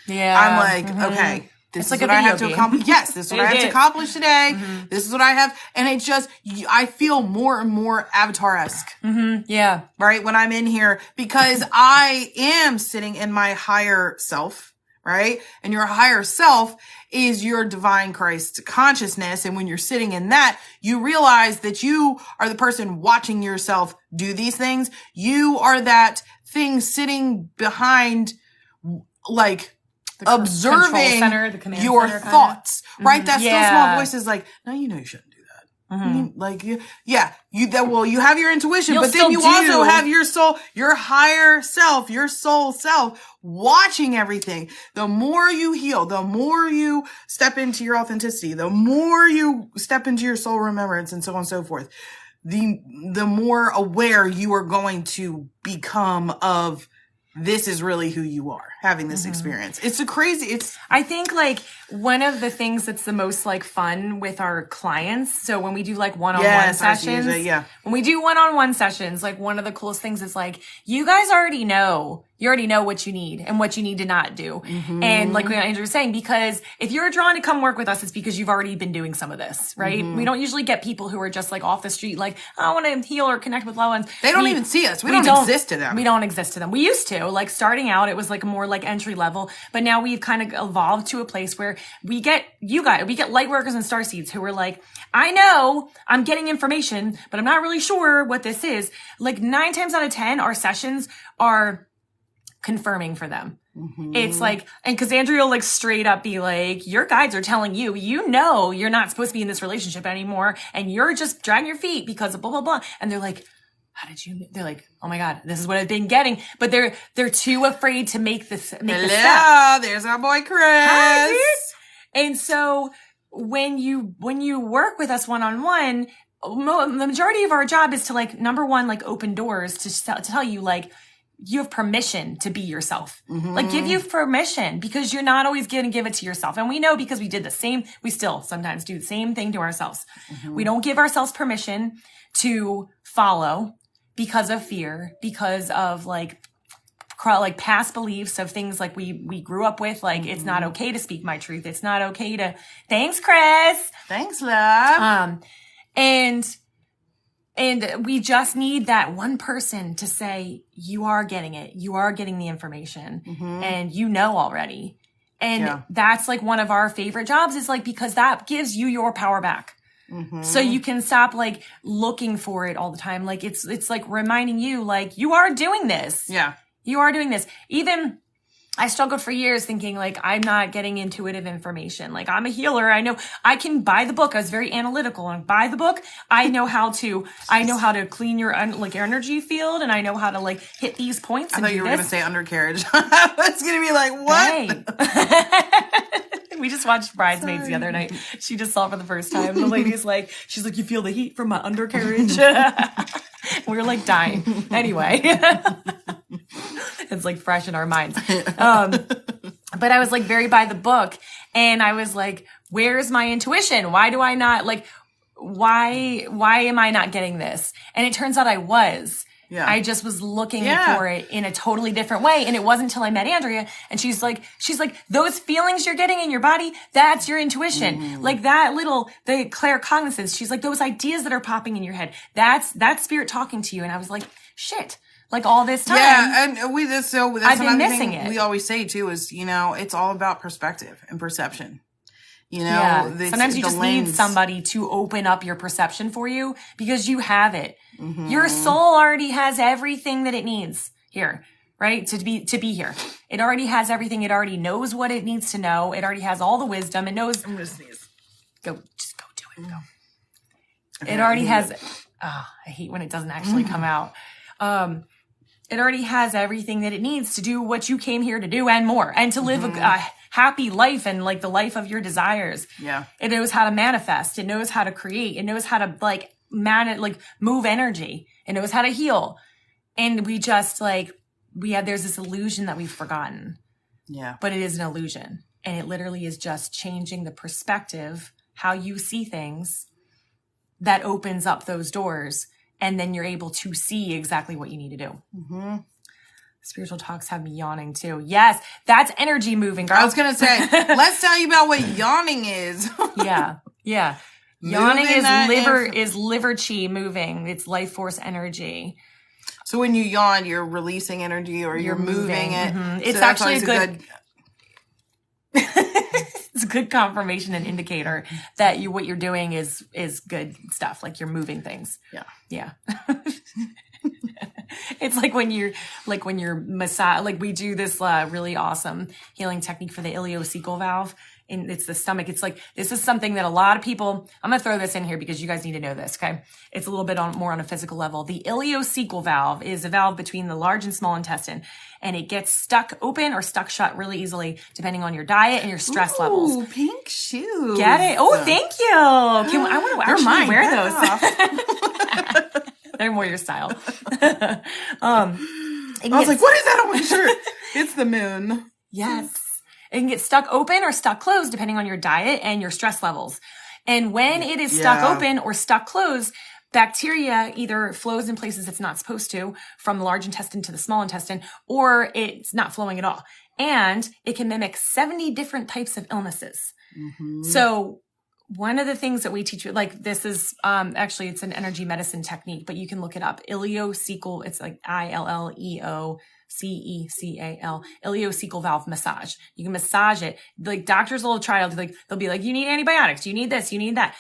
Yeah. I'm like, okay, this is like what I have to accomplish. Yes, this is what I have to accomplish today. Mm-hmm. This is what I have. And it just, I feel more and more Avatar-esque. Mm-hmm. Yeah. Right? When I'm in here, because I am sitting in my higher self, right? And your higher self is your divine Christ consciousness. And when you're sitting in that, you realize that you are the person watching yourself do these things. You are that thing sitting behind, like, observing center, your thoughts, right? That still small voice is like, no, you know you shouldn't do that. Mm-hmm. Like, you have your intuition, but then you also have your soul, your higher self, your soul self watching everything. The more you heal, the more you step into your authenticity, the more you step into your soul remembrance and so on and so forth, the more aware you are going to become of this is really who you are having this experience. I think like one of the things that's the most like fun with our clients. So when we do like one-on-one sessions, when we do one-on-one sessions, like one of the coolest things is like, you guys already know what you need and what you need to not do. Mm-hmm. And like Andrea was saying, because if you're drawn to come work with us, it's because you've already been doing some of this, right? Mm-hmm. We don't usually get people who are just like off the street, like, I want to heal or connect with loved ones. They don't even see us. We don't exist to them. We don't exist to them. We used to, like starting out, it was like more like entry level, but now we've kind of evolved to a place where we get light workers and starseeds who are like, I know I'm getting information, but I'm not really sure what this is. Like 9 times out of 10, our sessions are confirming for them. Mm-hmm. It's like, and cause Andrea will like straight up be like, your guides are telling you, you know, you're not supposed to be in this relationship anymore. And you're just dragging your feet because of blah, blah, blah. And they're like, they're like, oh my God, this is what I've been getting. But they're too afraid to make this step. There's our boy Chris. Hi, dude. And so when you work with us one-on-one, the majority of our job is to like, number one, like open doors to tell you like, you have permission to be yourself. Like, give you permission, because you're not always going to give it to yourself. And we know, because we still sometimes do the same thing to ourselves. We don't give ourselves permission to follow because of fear, because of like past beliefs of things like we grew up with. Like, it's not okay to speak my truth. It's not okay to, thanks, Chris. Thanks, love. And we just need that one person to say, you are getting it. You are getting the information, and you know already. And that's like one of our favorite jobs, is like, because that gives you your power back. So you can stop like looking for it all the time. Like, it's like reminding you, like, you are doing this. Yeah. You are doing this. Even I struggled for years thinking like, I'm not getting intuitive information. Like, I'm a healer. I know I can buy the book. I was very analytical, and buy the book. I know how to clean your like energy field, and I know how to like hit these points. I thought you were going to say undercarriage. I was going to be like, what? Hey. We just watched Bridesmaids the other night. She just saw it for the first time. The lady's like, she's like, you feel the heat from my undercarriage? We were like dying. Anyway. It's like fresh in our minds. But I was like very by the book, and I was like, where's my intuition? Why do I not like, why am I not getting this? And it turns out I was. Yeah. I just was looking for it in a totally different way. And it wasn't until I met Andrea, and she's like, those feelings you're getting in your body, that's your intuition. Like the claircognizance. She's like, those ideas that are popping in your head, that's spirit talking to you. And I was like, shit. Like, all this time. Yeah, and that's I've been missing thing it. We always say too is, it's all about perspective and perception. Sometimes you just need somebody to open up your perception for you, because you have it. Your soul already has everything that it needs here, right? To be here. It already has everything. It already knows what it needs to know. It already has all the wisdom. It knows. I'm gonna sneeze. Just go do it. Go. Okay, it already has. I hate when it doesn't actually come out. It already has everything that it needs to do what you came here to do, and more, and to live a happy life, and like the life of your desires. Yeah. It knows how to manifest. It knows how to create. It knows how to like move energy. It knows how to heal. And we just there's this illusion that we've forgotten. Yeah. But it is an illusion. And it literally is just changing the perspective, how you see things, that opens up those doors. And then you're able to see exactly what you need to do. Spiritual talks have me yawning too. Yes, that's energy moving, girl. I was going to say, let's tell you about what yawning is. Yeah. Yawning is liver chi moving. It's life force energy. So when you yawn, you're releasing energy, or you're moving it. It's so actually a good it's a good confirmation and indicator that what you're doing is good stuff. Like, you're moving things. Yeah. It's like when you're massage, like we do this really awesome healing technique for the ileocecal valve, and it's the stomach. It's like, this is something that a lot of people, I'm going to throw this in here because you guys need to know this. Okay. It's a little bit more on a physical level. The ileocecal valve is a valve between the large and small intestine, and it gets stuck open or stuck shut really easily depending on your diet and your stress levels. Ooh, pink shoes. Get it? Oh, thank you. I want to actually wear those. They're more your style. I was like, what is that on my shirt? It's the moon. Yes. It can get stuck open or stuck closed depending on your diet and your stress levels. And when it is stuck open or stuck closed, bacteria either flows in places it's not supposed to, from the large intestine to the small intestine, or it's not flowing at all. And it can mimic 70 different types of illnesses. So one of the things that we teach you, like, this is actually, it's an energy medicine technique, but you can look it up. Ileocecal, it's like ILLEOCECAL, ileocecal valve massage. You can massage it. Like, doctors will try to, like, they'll be like, you need antibiotics, you need this, you need that.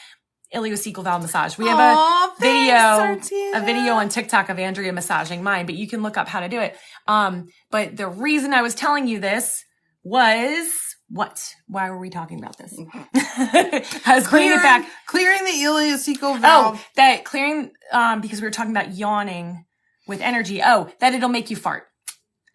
Ileocecal valve massage. We have a video on TikTok of Andrea massaging mine, but you can look up how to do it. But the reason I was telling you this was, what? Why were we talking about this? I was bringing it back. Clearing the ileocecal valve. Oh, that clearing, because we were talking about yawning with energy. Oh, that it'll make you fart.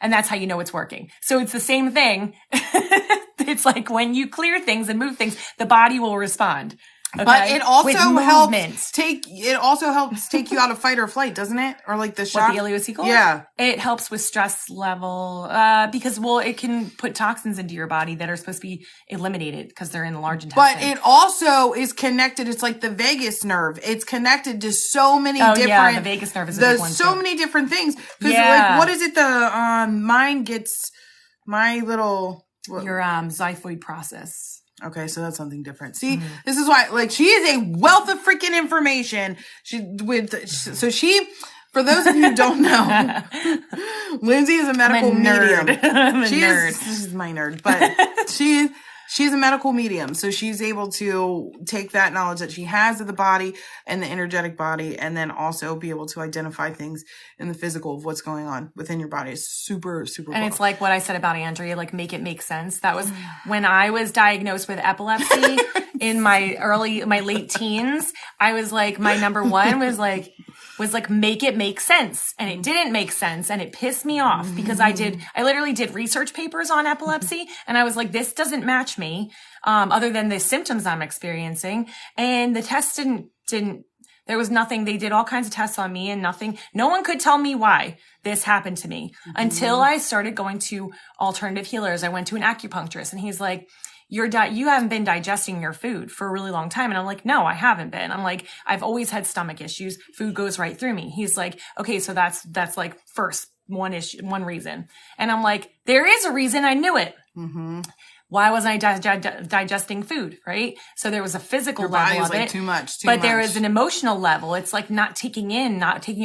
And that's how you know it's working. So it's the same thing. It's like when you clear things and move things, the body will respond. Okay? But it also With helps movements. take you out of fight or flight, doesn't it? Or like the What, shock. the ileocecal? Yeah. It helps with stress level because, well, it can put toxins into your body that are supposed to be eliminated because they're in the large intestine. But it also is connected. It's like the vagus nerve. It's connected to so many different. Yeah, the vagus nerve is a big one so too. many different things. Because like, what is it? The mind gets my little your xiphoid process. Okay, so that's something different. See, this is why, like, she is a wealth of freaking information. For those of you who don't know, Lindsey is a medical medium. I'm a nerd. She's my nerd, but she's a medical medium. So she's able to take that knowledge that she has of the body and the energetic body, and then also be able to identify things in the physical of what's going on within your body. It's super, super And cool. it's like what I said about Andrea, like make it make sense. That was when I was diagnosed with epilepsy in my late teens. I was like, my number one was like, make it make sense. And it didn't make sense. And it pissed me off because I literally did research papers on epilepsy. And I was like, this doesn't match me, other than the symptoms I'm experiencing. And the test didn't, there was nothing. They did all kinds of tests on me and nothing. No one could tell me why this happened to me until I started going to alternative healers. I went to an acupuncturist and he's like, you haven't been digesting your food for a really long time. And I'm like, no, I haven't been. I'm like, I've always had stomach issues. Food goes right through me. He's like, okay, so that's like first one reason. And I'm like, there is a reason. I knew it. Why wasn't I digesting food? Right. So there was a physical level of it. Too much. But there is an emotional level. It's like not taking in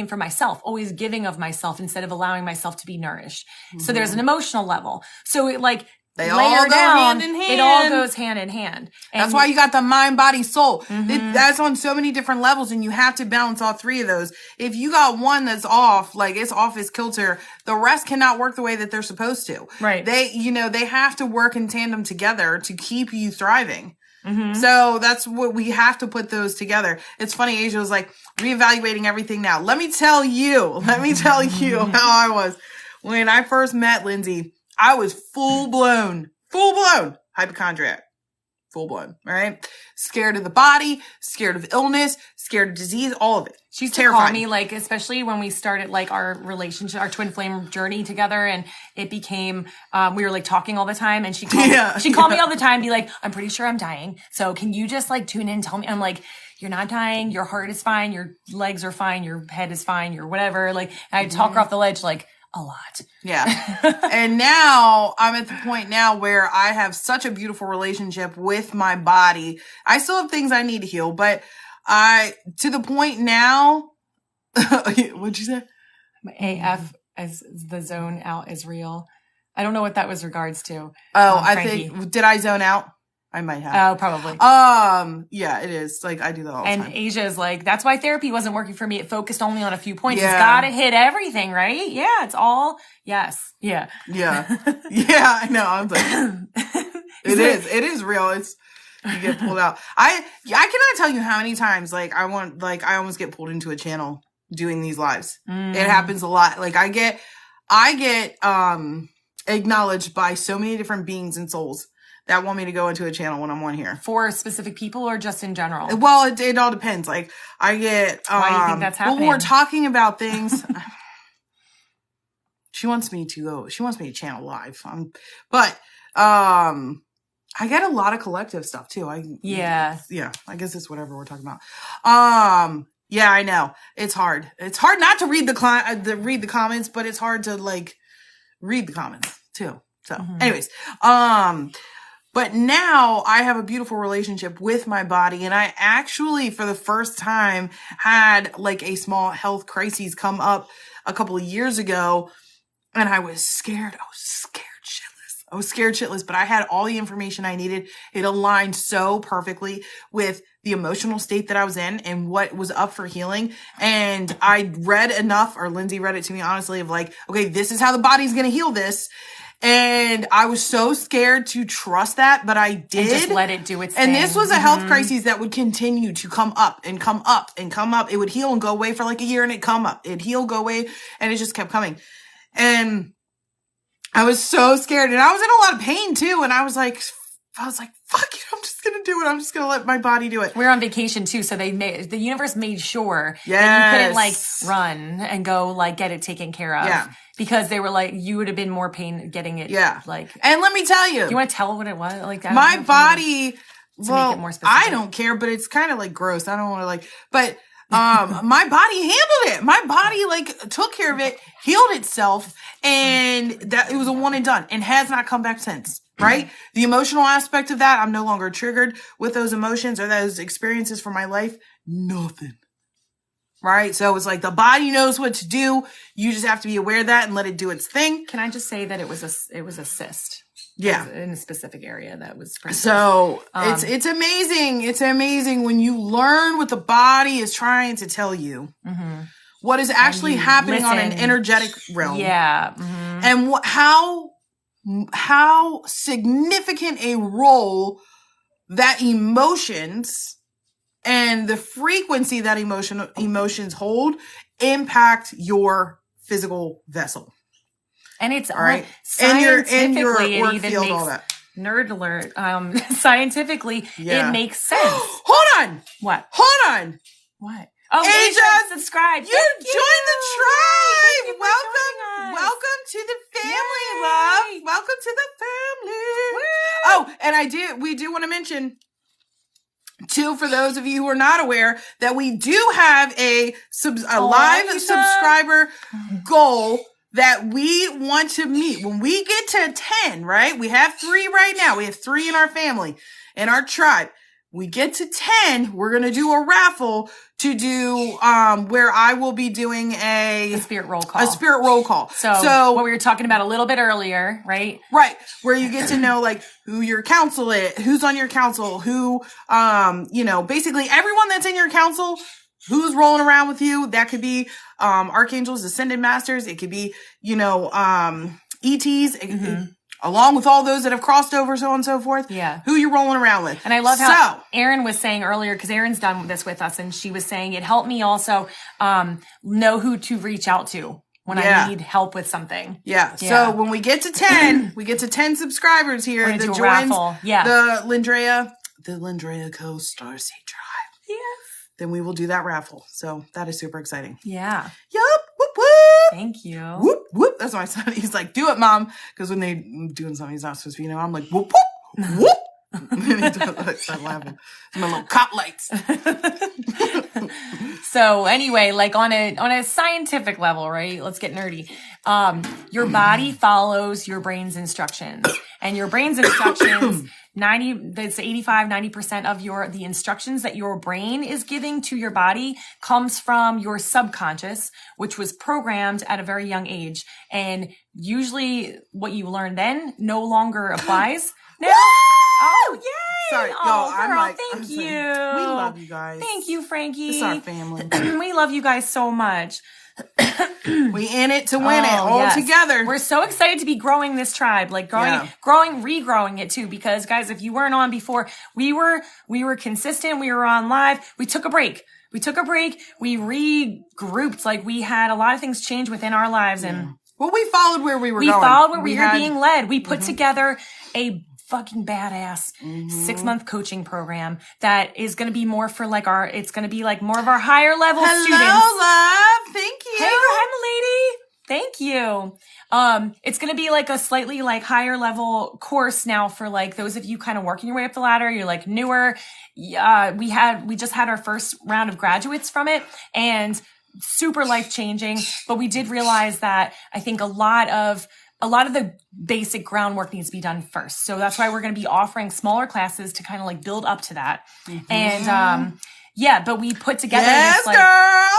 for myself, always giving of myself instead of allowing myself to be nourished. So there's an emotional level. So it like, they all go hand in hand. It all goes hand in hand. And that's why you got the mind, body, soul. That's on so many different levels, and you have to balance all three of those. If you got one that's off, like it's off its kilter, the rest cannot work the way that they're supposed to. Right. They have to work in tandem together to keep you thriving. So that's what we have to put those together. It's funny, Asia was like reevaluating everything now. Let me tell you how I was when I first met Lindsey. I was full blown hypochondriac. Full blown, right? Scared of the body, scared of illness, scared of disease, all of it. She's terrified. Call me, like, especially when we started like our relationship, our twin flame journey together, and it became, we were like talking all the time, and she called me all the time, be like, I'm pretty sure I'm dying. So can you just like tune in and tell me? I'm like, you're not dying. Your heart is fine. Your legs are fine. Your head is fine. Your whatever. Like, I talk her off the ledge, like, a lot. Yeah. And now I'm at the point now where I have such a beautiful relationship with my body. I still have things I need to heal, but to the point now, what'd you say? AF as the zone out is real. I don't know what that was regards to. Oh, I think, did I zone out? I might have. Oh, probably. Yeah, it is. Like, I do that all the time. And Asia is like, that's why therapy wasn't working for me. It focused only on a few points. Yeah. It's got to hit everything, right? Yeah, it's all, yes. Yeah. Yeah. Yeah, I know. I was like, it is real. You get pulled out. I cannot tell you how many times, like, I almost get pulled into a channel doing these lives. It happens a lot. Like, I get acknowledged by so many different beings and souls that want me to go into a channel when I'm on here. For specific people or just in general? Well, it all depends. Like, I get... Why do you think that's happening? When we're talking about things... she wants me to channel live. I get a lot of collective stuff, too. Yeah, I guess it's whatever we're talking about. Yeah, I know. It's hard. It's hard not to read the comments, but it's hard to, like, read the comments, too. So, anyways, but now I have a beautiful relationship with my body, and I actually, for the first time, had like a small health crisis come up a couple of years ago, and I was scared. I was scared shitless, but I had all the information I needed. It aligned so perfectly with the emotional state that I was in and what was up for healing. And I read enough, or Lindsey read it to me, honestly, of like, okay, this is how the body's going to heal this. And I was so scared to trust that, but I did. And just let it do its thing. And this was a health crisis that would continue to come up and come up and come up. It would heal and go away for like a year, and it'd come up. It'd heal, go away, and it just kept coming. And I was so scared, and I was in a lot of pain too. And I was like, I was like, fuck it, I'm just going to do it. I'm just going to let my body do it. We were on vacation too, so the universe made sure Yes. that you couldn't like run and go like get it taken care of. Yeah. Because they were like, you would have been more pain getting it. Yeah. Like, and let me tell you. You want to tell what it was? Like, my body, well, make it more specific. I don't care, but it's kind of like gross. I don't want to like, but my body handled it. My body like took care of it, healed itself, and that it was a one and done and has not come back since. Right? The emotional aspect of that, I'm no longer triggered with those emotions or those experiences for my life. Nothing. Right? So it's like the body knows what to do. You just have to be aware of that and let it do its thing. Can I just say that it was a cyst? Yeah. In a specific area that was so it's amazing. It's amazing when you learn what the body is trying to tell you. Mm-hmm. What is actually happening on an energetic realm. Yeah. Mm-hmm. And how significant a role that emotions and the frequency that emotions hold impact your physical vessel. And it's all right. Scientifically, your it even field, makes all that. Nerd alert. Scientifically, it makes sense. Hold on. What? Hold on. What? Oh, Asia, subscribe. You joined the tribe. Welcome to the family, love. Welcome to the family. Woo. Oh, and we do want to mention too, for those of you who are not aware, that we do have a live subscriber goal that we want to meet. When we get to 10, right? We have 3 right now. We have 3 in our family, in our tribe. We get to 10, we're going to do a raffle to do, where I will be doing a spirit roll call. A spirit roll call. So what we were talking about a little bit earlier, right? Right. Where you get to know like who your council is, who's on your council, who, basically everyone that's in your council, who's rolling around with you. That could be, archangels, ascended masters. It could be, ETs. Along with all those that have crossed over, so on and so forth. Yeah. Who you're rolling around with. And I love how Erin was saying earlier, because Erin's done this with us, and she was saying it helped me also know who to reach out to when I need help with something. Yeah. So when we get to 10, we get to 10 subscribers here that joins the Lindsey Co. Starseed Tribe. Yes. Then we will do that raffle. So that is super exciting. Yeah. Yup. Whoop, whoop. Thank you. Whoop, whoop. That's my son. He's like, do it, Mom. Because when they doing something he's not supposed to be, I'm like, whoop, whoop, whoop. And he start laughing. My little cop lights. So anyway, like on a scientific level, right? Let's get nerdy. Your body follows your brain's instructions, and your brain's instructions, 85-90% of the instructions that your brain is giving to your body comes from your subconscious, which was programmed at a very young age. And usually what you learn then no longer applies. Now, oh, yay! Sorry, girl, thank you. We love you guys. Thank you, Frankie. It's our family. We love you guys so much. We in it to win it all together. We're so excited to be growing this tribe, like regrowing it too. Because guys, if you weren't on before, we were consistent. We were on live. We took a break. We regrouped. Like we had a lot of things change within our lives, and well, we followed where we were going. We followed where we were being led. We put together a fucking badass 6-month coaching program that is going to be more for like it's going to be like more of our higher level students. Hello, love. Thank you. Hey, hi, lady. Thank you. It's going to be like a slightly like higher level course now for like those of you kind of working your way up the ladder. You're like newer. We just had our first round of graduates from it, and super life changing. But we did realize that I think a lot of the basic groundwork needs to be done first. So that's why we're going to be offering smaller classes to kind of like build up to that. And, but we put together this like, girl.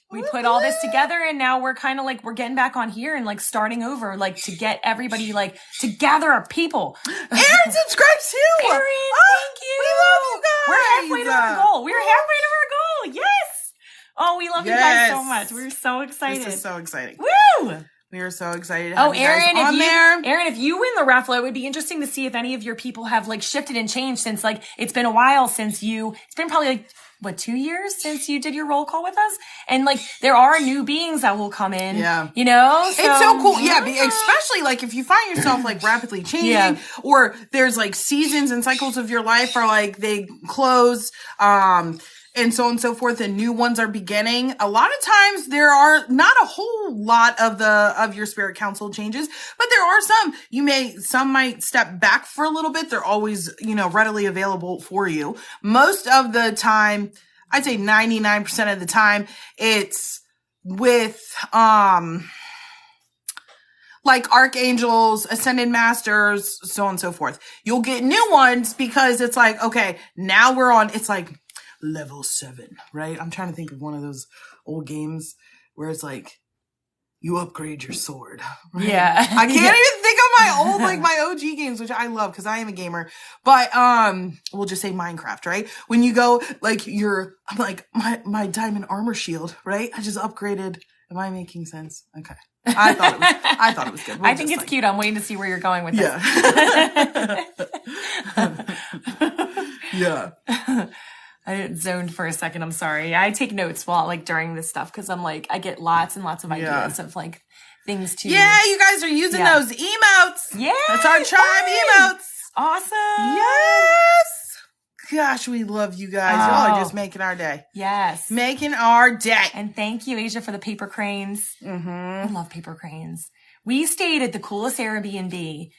We put all this together, and now we're kind of like, we're getting back on here and like starting over, like to get everybody like to gather our people. Aaron subscribes too. Aaron, thank you. We love you guys. We're halfway to our goal. We're halfway to our goal. Yes. Oh, we love you guys so much. We're so excited. This is so exciting. Woo! We are so excited to have you Aaron, guys on there. Aaron, if you win the raffle, it would be interesting to see if any of your people have like shifted and changed since like it's been a while since it's been probably like 2 years since you did your roll call with us? And like, there are new beings that will come in, you know? It's so cool. Yeah. Especially like if you find yourself like rapidly changing or there's like seasons and cycles of your life are like they close, and so on and so forth, and new ones are beginning. A lot of times there are not a whole lot of your spirit council changes, but there are some. Some might step back for a little bit. They're always, readily available for you. Most of the time, I'd say 99% of the time, it's with, like archangels, ascended masters, so on and so forth. You'll get new ones because it's like, okay, now we're on, it's like, level 7, right? I'm trying to think of one of those old games where it's like you upgrade your sword. Right? Yeah. I can't even think of my old, like my OG games, which I love because I am a gamer. But we'll just say Minecraft, right? When you go like I'm like my diamond armor shield, right? I just upgraded. Am I making sense? Okay. I thought it was good. I think it's cute. I'm waiting to see where you're going with this. Yeah. I zoned for a second. I'm sorry. I take notes while like during this stuff because I'm like I get lots and lots of ideas of like things to. Yeah, you guys are using those emotes. Yeah, that's our tribe emotes. Awesome. Yes. Gosh, we love you guys. Y'all are just making our day. Yes, making our day. And thank you, Asia, for the paper cranes. I love paper cranes. We stayed at the coolest Airbnb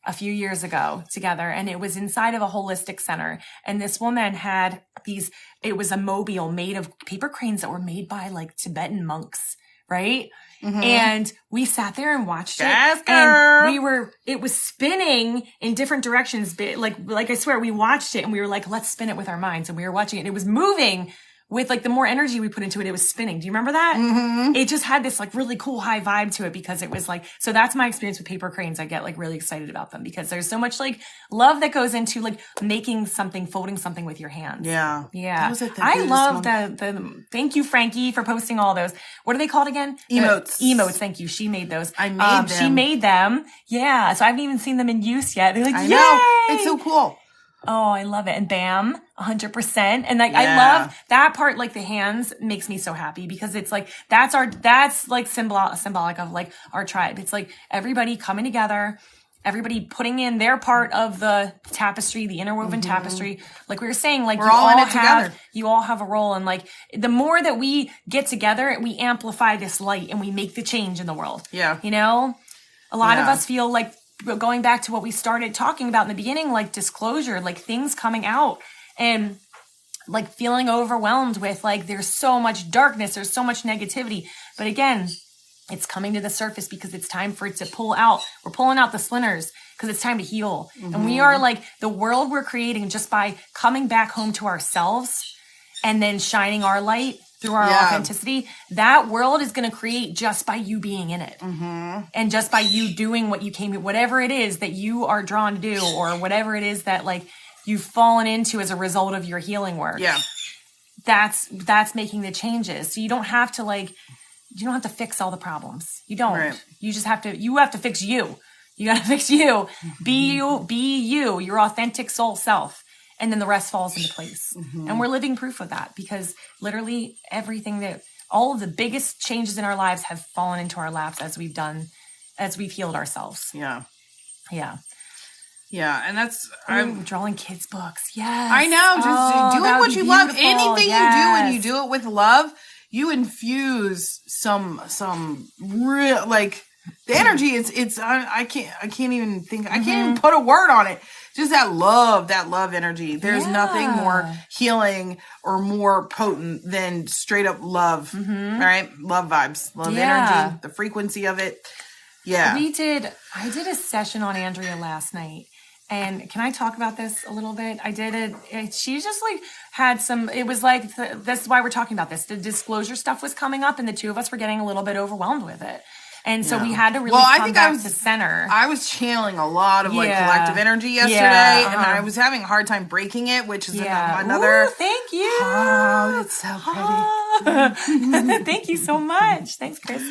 a few years ago together, and it was inside of a holistic center. And this woman had it was a mobile made of paper cranes that were made by like Tibetan monks, right? And we sat there and watched it. And it was spinning in different directions. Like I swear, we watched it and we were like, let's spin it with our minds. And we were watching it and it was moving with like the more energy we put into it, it was spinning. Do you remember that? It just had this like really cool high vibe to it because it was like, so that's my experience with paper cranes. I get like really excited about them because there's so much like love that goes into like making something, folding something with your hands. Yeah. I love the thank you, Frankie, for posting all those. What are they called again? Emotes. Emotes. Thank you. She made those. I made them. She made them. Yeah. So I haven't even seen them in use yet. They're like, I know. It's so cool. Oh, I love it. And bam, 100%. And like, I love that part. Like the hands makes me so happy because it's like, that's like symbolic of like our tribe. It's like everybody coming together, everybody putting in their part of the tapestry, the interwoven tapestry. Like we were saying, like we're all in it together. You all have a role. And like the more that we get together, we amplify this light and we make the change in the world. Yeah. A lot of us feel like, going back to what we started talking about in the beginning, like disclosure, like things coming out and like feeling overwhelmed with like, there's so much darkness, there's so much negativity. But again, it's coming to the surface because it's time for it to pull out. We're pulling out the splinters because it's time to heal. And we are like the world we're creating just by coming back home to ourselves and then shining our light through our authenticity. That world is going to create just by you being in it. And just by you doing what you came to, whatever it is that you are drawn to do or whatever it is that like you've fallen into as a result of your healing work. Yeah. That's making the changes. So you don't have to fix all the problems. You don't. Right. You have to fix you. You got to fix you. Be you, your authentic soul self. And then the rest falls into place. And we're living proof of that because literally all of the biggest changes in our lives have fallen into our laps as we've healed ourselves. Yeah. And I'm drawing kids' books. Yes. I know. Just doing what you love. Anything you do and you do it with love, you infuse some real, like the energy I can't even think, I can't even put a word on it. Just that love energy. There's nothing more healing or more potent than straight up love. All right. Love vibes, love energy, the frequency of it. Yeah. I did a session on Andrea last night. And can I talk about this a little bit? I did it. She just like had it was like, this is why we're talking about this. The disclosure stuff was coming up and the two of us were getting a little bit overwhelmed with it. And so we had to really come back to center. I was channeling a lot of like collective energy yesterday, and I was having a hard time breaking it, which is another. Ooh, thank you. Oh, it's so pretty. Thank you so much. Thanks, Chris.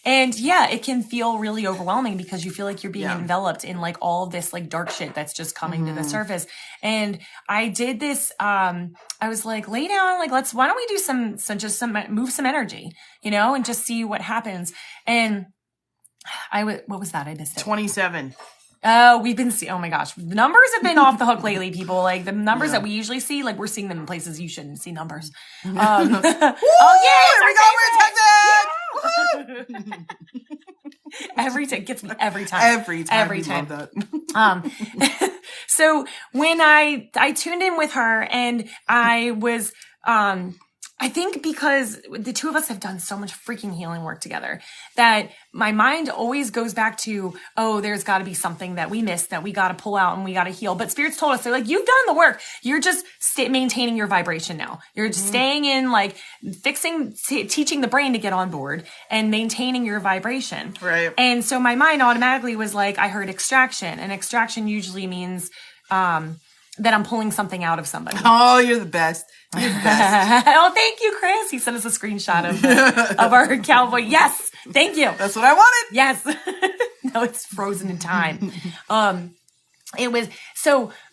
And yeah, it can feel really overwhelming because you feel like you're being Yeah. enveloped in like all of this like dark shit that's just coming to the surface. And I did this, I was like, lay down, like, why don't we do move some energy, you know, and just see what happens. And what was that? I missed it. 27. Oh, oh my gosh. The numbers have been off the hook lately, people. Like the numbers that we usually see, like we're seeing them in places you shouldn't see numbers. Woo! Oh yeah, Here we go, we're in Texas! Every time gets me every time. Every time. Love that. So when I tuned in with her and I was, I think because the two of us have done so much freaking healing work together that my mind always goes back to, oh, there's got to be something that we missed that we got to pull out and we got to heal. But spirits told us, they're like, you've done the work. You're just maintaining your vibration now. You're just staying in, like teaching the brain to get on board and maintaining your vibration. Right. And so my mind automatically was like, I heard extraction, and extraction usually means, that I'm pulling something out of somebody. Oh, you're the best. You're the best. Oh, thank you, Chris. He sent us a screenshot of our cowboy. Yes. Thank you. That's what I wanted. Yes. No, it's frozen in time. It was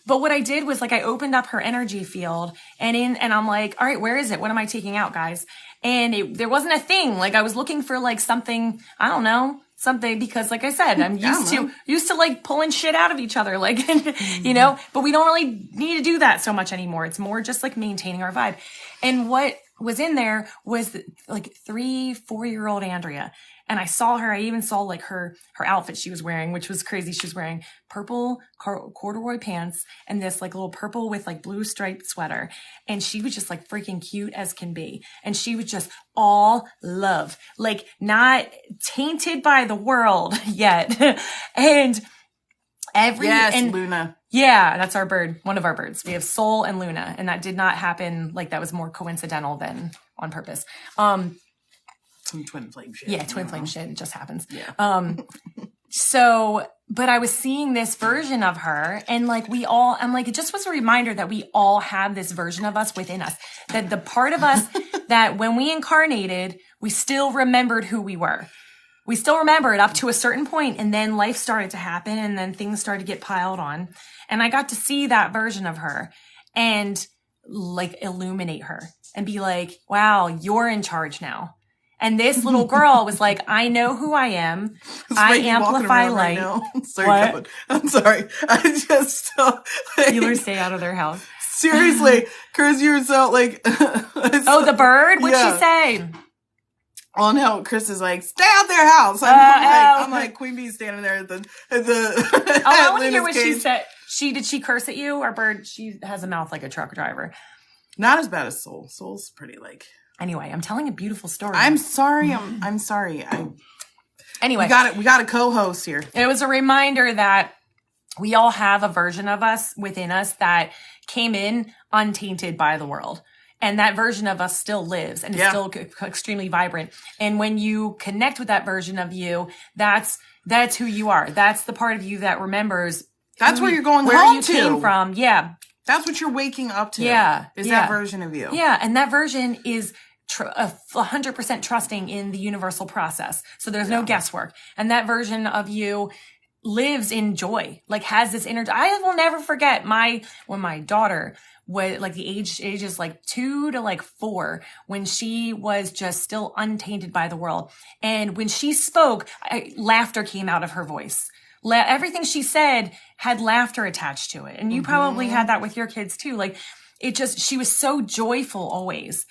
but what I did was like, I opened up her energy field and I'm like, all right, where is it? What am I taking out, guys? And there wasn't a thing. Like I was looking for like something, I don't know, something, because like I said, I'm used to like pulling shit out of each other, like, you know, but we don't really need to do that so much anymore. It's more just like maintaining our vibe. And what was in there was like 3-4-year-old Andrea. And I saw her, I even saw like her outfit she was wearing, which was crazy. She was wearing purple corduroy pants and this like little purple with like blue striped sweater. And she was just like freaking cute as can be. And she was just all love, like not tainted by the world yet. And Luna. Yeah, that's our bird, one of our birds. We have Soul and Luna. And that did not happen, like that was more coincidental than on purpose. Some twin flame shit. Yeah, twin flame shit. It just happens. Yeah. But I was seeing this version of her and like I'm like, it just was a reminder that we all have this version of us within us. That the part of us that when we incarnated, we still remembered who we were. We still remember it up to a certain point, and then life started to happen and then things started to get piled on. And I got to see that version of her and like illuminate her and be like, wow, you're in charge now. And this little girl was like, I know who I am. I amplify light. Right sorry, I'm sorry. I just Healers stay out of their house. Seriously, Chris, you were so like. Oh, the bird? What'd she say? Oh no, Chris is like, stay out their house. I'm like Queen Bee standing there at the. Oh, I want to hear what she said. Did she curse at you? Our bird, she has a mouth like a truck driver. Not as bad as Soul. Soul's pretty like. Anyway, I'm telling a beautiful story. I'm sorry. I'm sorry. Anyway, we got a co-host here. It was a reminder that we all have a version of us within us that came in untainted by the world. And that version of us still lives and is still extremely vibrant. And when you connect with that version of you, that's who you are. That's the part of you that remembers. That's where you're going where home you to. Came from. Yeah. That's what you're waking up to. Yeah. Is that version of you. Yeah. And that version is 100% trusting in the universal process. So there's no guesswork. And that version of you lives in joy, like has this inner, I will never forget when my daughter was like the ages like 2 to like 4, when she was just still untainted by the world. And when she spoke, laughter came out of her voice. Everything she said had laughter attached to it. And you probably had that with your kids too. Like she was so joyful always.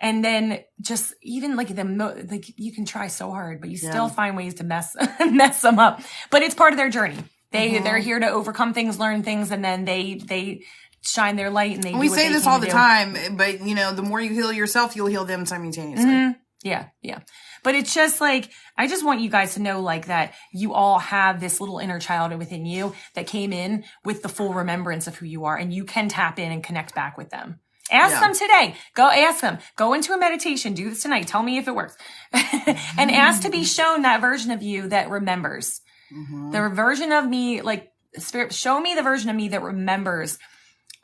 And then just even like you can try so hard, but you still find ways to mess them up. But it's part of their journey. They're here to overcome things, learn things, and then they shine their light and we say this all the time, but you know, the more you heal yourself, you'll heal them simultaneously. Mm-hmm. Yeah. But it's just like, I just want you guys to know like that you all have this little inner child within you that came in with the full remembrance of who you are, and you can tap in and connect back with them. Ask them today. Go ask them. Go into a meditation. Do this tonight. Tell me if it works. And ask to be shown that version of you that remembers. The version of me, like Spirit, show me the version of me that remembers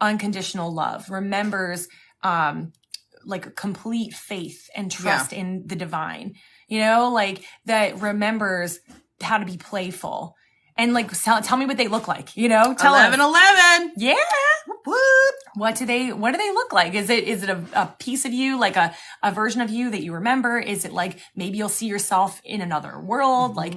unconditional love, remembers like complete faith and trust in the divine. you know, like that remembers how to be playful. And like, tell me what they look like, you know? Tell 11-11. Yeah. Whoop. What do they look like? Is it a piece of you, like a version of you that you remember? Is it like maybe you'll see yourself in another world? Like,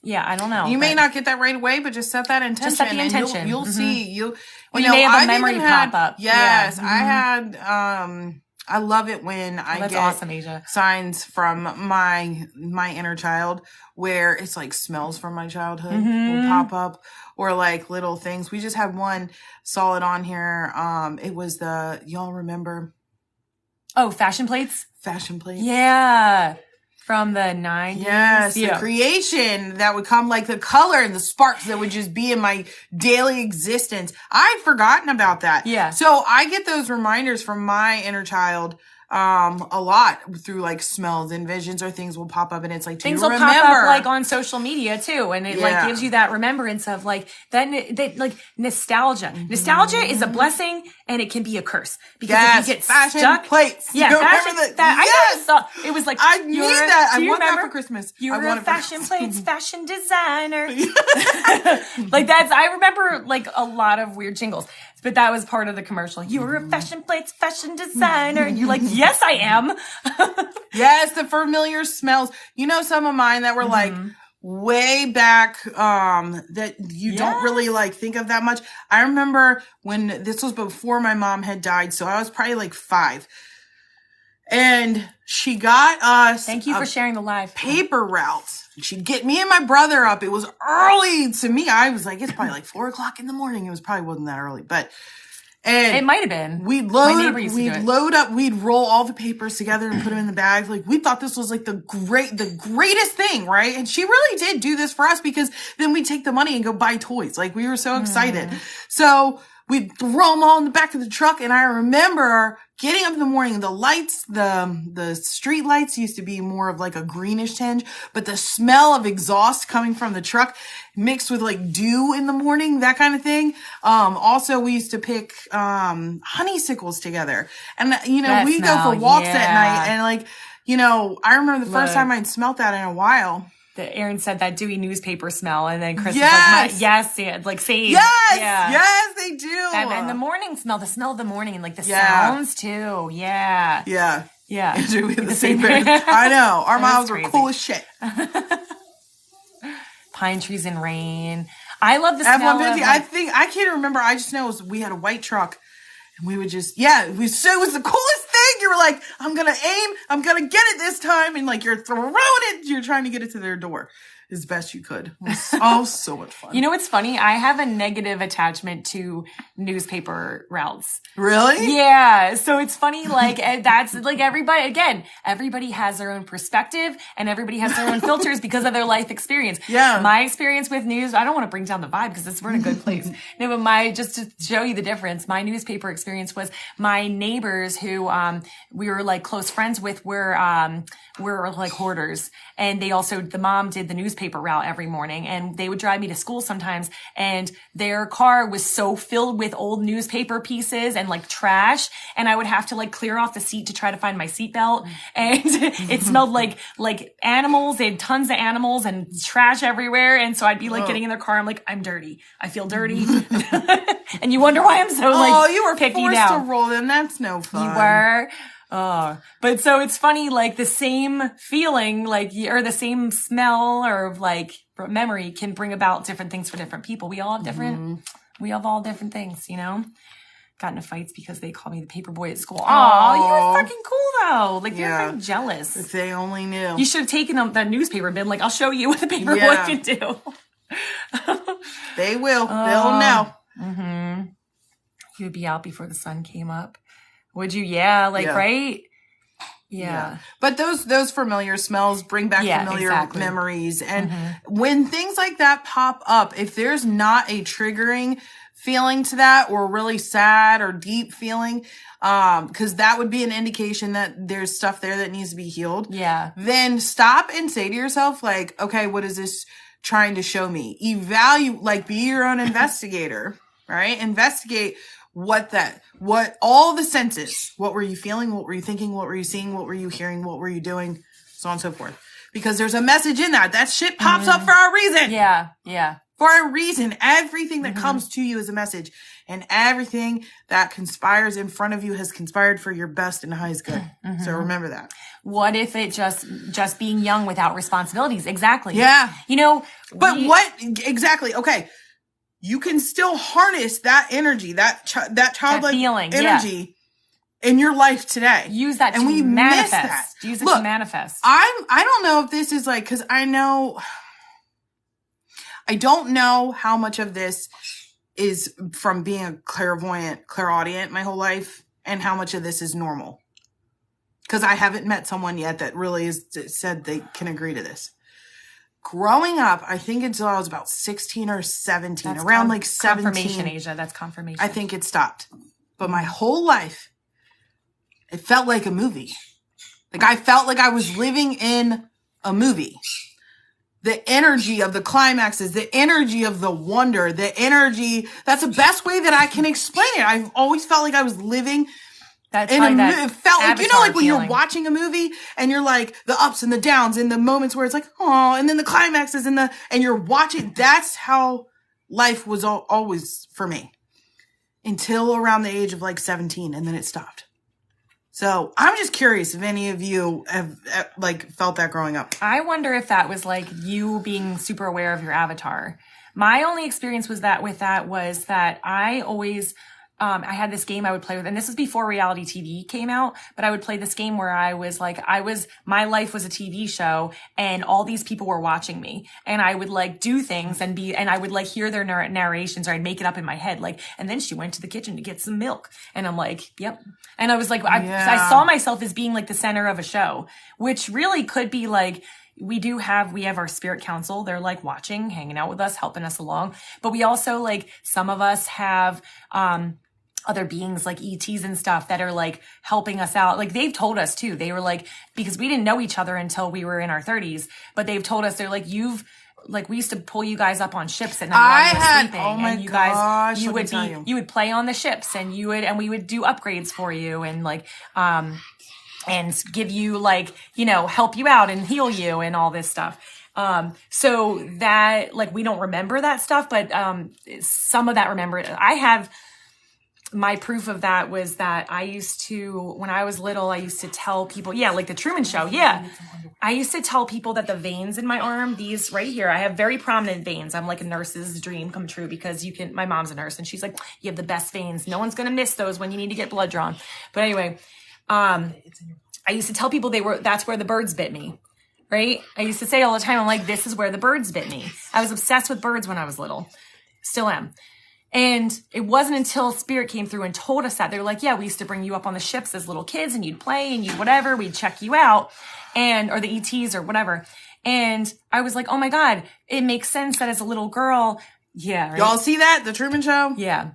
yeah, I don't know. You may not get that right away, but just set that intention. Just set the intention. And you'll see. You may have a memory pop up. Yes, Yeah. I had. I love it when I that's get awesome, Asia. signs from my inner child where it's like smells from my childhood will pop up, or like little things. We just had one solid on here. It was y'all remember? Oh, fashion plates? Fashion plates. Yeah. From the 90s. Yes, the creation that would come, like the color and the sparks that would just be in my daily existence. I'd forgotten about that. Yeah. So I get those reminders from my inner child a lot through like smells and visions, or things will pop up and it's like, things will pop up like on social media too, and it like gives you that remembrance of like that like nostalgia. Nostalgia is a blessing and it can be a curse because if you get fashion stuck, plates. Yeah, fashion. I never saw it was like I need that. I want that for Christmas. You're a fashion plates fashion designer. Like I remember like a lot of weird jingles. But that was part of the commercial. You were a fashion plates fashion designer. And you're like, yes, I am. Yes, the familiar smells. You know, some of mine that were like way back, that you don't really like think of that much. I remember when this was before my mom had died. So I was probably like 5. And she got us. Thank you for sharing the live paper routes. She'd get me and my brother up. It was early to me. I was like, it's probably like 4:00 in the morning. Wasn't that early, and it might have been. We'd load up, we'd roll all the papers together and put them in the bag. Like we thought this was like the greatest thing, right? And she really did do this for us because then we'd take the money and go buy toys. Like we were so excited. So we'd throw them all in the back of the truck. And I remember getting up in the morning, the lights, the street lights used to be more of like a greenish tinge, but the smell of exhaust coming from the truck mixed with like dew in the morning, that kind of thing. Also we used to pick, honeysuckles together, and we'd go for walks at night, and like, I remember the first time I'd smelt that in a while. Aaron said that dewy newspaper smell, and then Chris was like, like sage. Yes, they do. And the morning smell, the smell of the morning, and like the sounds too. Yeah. Andrew, we have the same thing. I know. Our moms were cool as shit. Pine trees and rain. I love the smell of I can't remember. I just know we had a white truck. And we would just, it was the coolest thing. You were like, I'm going to aim. I'm going to get it this time. And like, you're throwing it. You're trying to get it to their door as best you could. It was so much fun. You know what's funny? I have a negative attachment to newspaper routes. Really? Yeah. So it's funny, like, that's like everybody has their own perspective and everybody has their own filters because of their life experience. Yeah. My experience with news, I don't want to bring down the vibe because we're in a good place. No, but just to show you the difference, my newspaper experience was my neighbors who, we were like close friends with were like hoarders. And the mom did the newspaper route every morning, and they would drive me to school sometimes, and their car was so filled with old newspaper pieces and like trash, and I would have to like clear off the seat to try to find my seatbelt, and it smelled like animals. They had tons of animals and trash everywhere, and so I'd be like getting in their car, I'm like, I'm dirty. I feel dirty. And you wonder why I'm so like you were picky forced now. to roll in. That's no fun. You were. But so it's funny, like the same feeling, like, or the same smell or like memory can bring about different things for different people. We all have we have all different things, Got into fights because they called me the paper boy at school. Oh, you were fucking cool though. Like you're very jealous. If they only knew. You should have taken that newspaper and been like, I'll show you what the paper boy can do. They will. They'll know. Mm-hmm. You would be out before the sun came up. Would you? Yeah. Right? Yeah. But those familiar smells bring back familiar memories. And when things like that pop up, if there's not a triggering feeling to that or really sad or deep feeling, because that would be an indication that there's stuff there that needs to be healed. Yeah. Then stop and say to yourself, like, okay, what is this trying to show me? Be your own investigator, right? Investigate what all the senses, what were you feeling? What were you thinking? What were you seeing? What were you hearing? What were you doing? So on and so forth. because there's a message in that. That shit pops up for a reason. Yeah. Yeah. For a reason. Everything that comes to you is a message. And everything that conspires in front of you has conspired for your best and highest good. So remember that. What if it just being young without responsibilities? Exactly. Yeah. You know, but what exactly? Okay. You can still harness that energy, that childlike feeling, energy in your life today. Use that and to we manifest. Miss that. Use it Look, to manifest. I don't know if this is like, cause I don't know how much of this is from being a clairaudient my whole life, and how much of this is normal. Cause I haven't met someone yet that really said they can agree to this. Growing up, I think until I was about 16 or 17, That's around like 17. Confirmation, Asia. That's confirmation. I think it stopped. But my whole life, it felt like a movie. Like I felt like I was living in a movie. The energy of the climaxes, the energy of the wonder, the energy, that's the best way that I can explain it. I've always felt like I was living That's in like it felt like, you know, like when feeling. you're watching a movie and you're like the ups and the downs and the moments where it's like, oh, and then the climaxes and you're watching. That's how life was always for me until around the age of like 17. And then it stopped. So I'm just curious if any of you have like felt that growing up. I wonder if that was like you being super aware of your avatar. My only experience was that I always, I had this game I would play with, and this was before reality TV came out, but I would play this game where my life was a TV show and all these people were watching me, and I would like do things and I would like hear their narrations, or I'd make it up in my head. Like, and then she went to the kitchen to get some milk. And I'm like, yep. And I was like, I saw myself as being like the center of a show, which really could be like, we have our spirit council. They're like watching, hanging out with us, helping us along. But we also like, some of us have, other beings like ETs and stuff that are like helping us out. Like they've told us too. They were like, because we didn't know each other until we were in our 30s, but they've told us, they're like, we used to pull you guys up on ships at night while you were sleeping. Oh my and you gosh, guys, you would play on the ships, and we would do upgrades for you, and like, and give you like, you know, help you out and heal you and all this stuff. So that like, we don't remember that stuff, but, some of that I have. My proof of that was that when I was little, I used to tell people, like the Truman Show. Yeah. I used to tell people that the veins in my arm, these right here, I have very prominent veins. I'm like a nurse's dream come true, because my mom's a nurse and she's like, you have the best veins. No one's going to miss those when you need to get blood drawn. But anyway, I used to tell people that's where the birds bit me. Right. I used to say all the time, I'm like, this is where the birds bit me. I was obsessed with birds when I was little. Still am. And it wasn't until Spirit came through and told us that. They were like, yeah, we used to bring you up on the ships as little kids and you'd play and you'd whatever, we'd check you out, or the ETs or whatever. And I was like, oh my God, it makes sense that as a little girl, right? Y'all see that? The Truman Show? Yeah.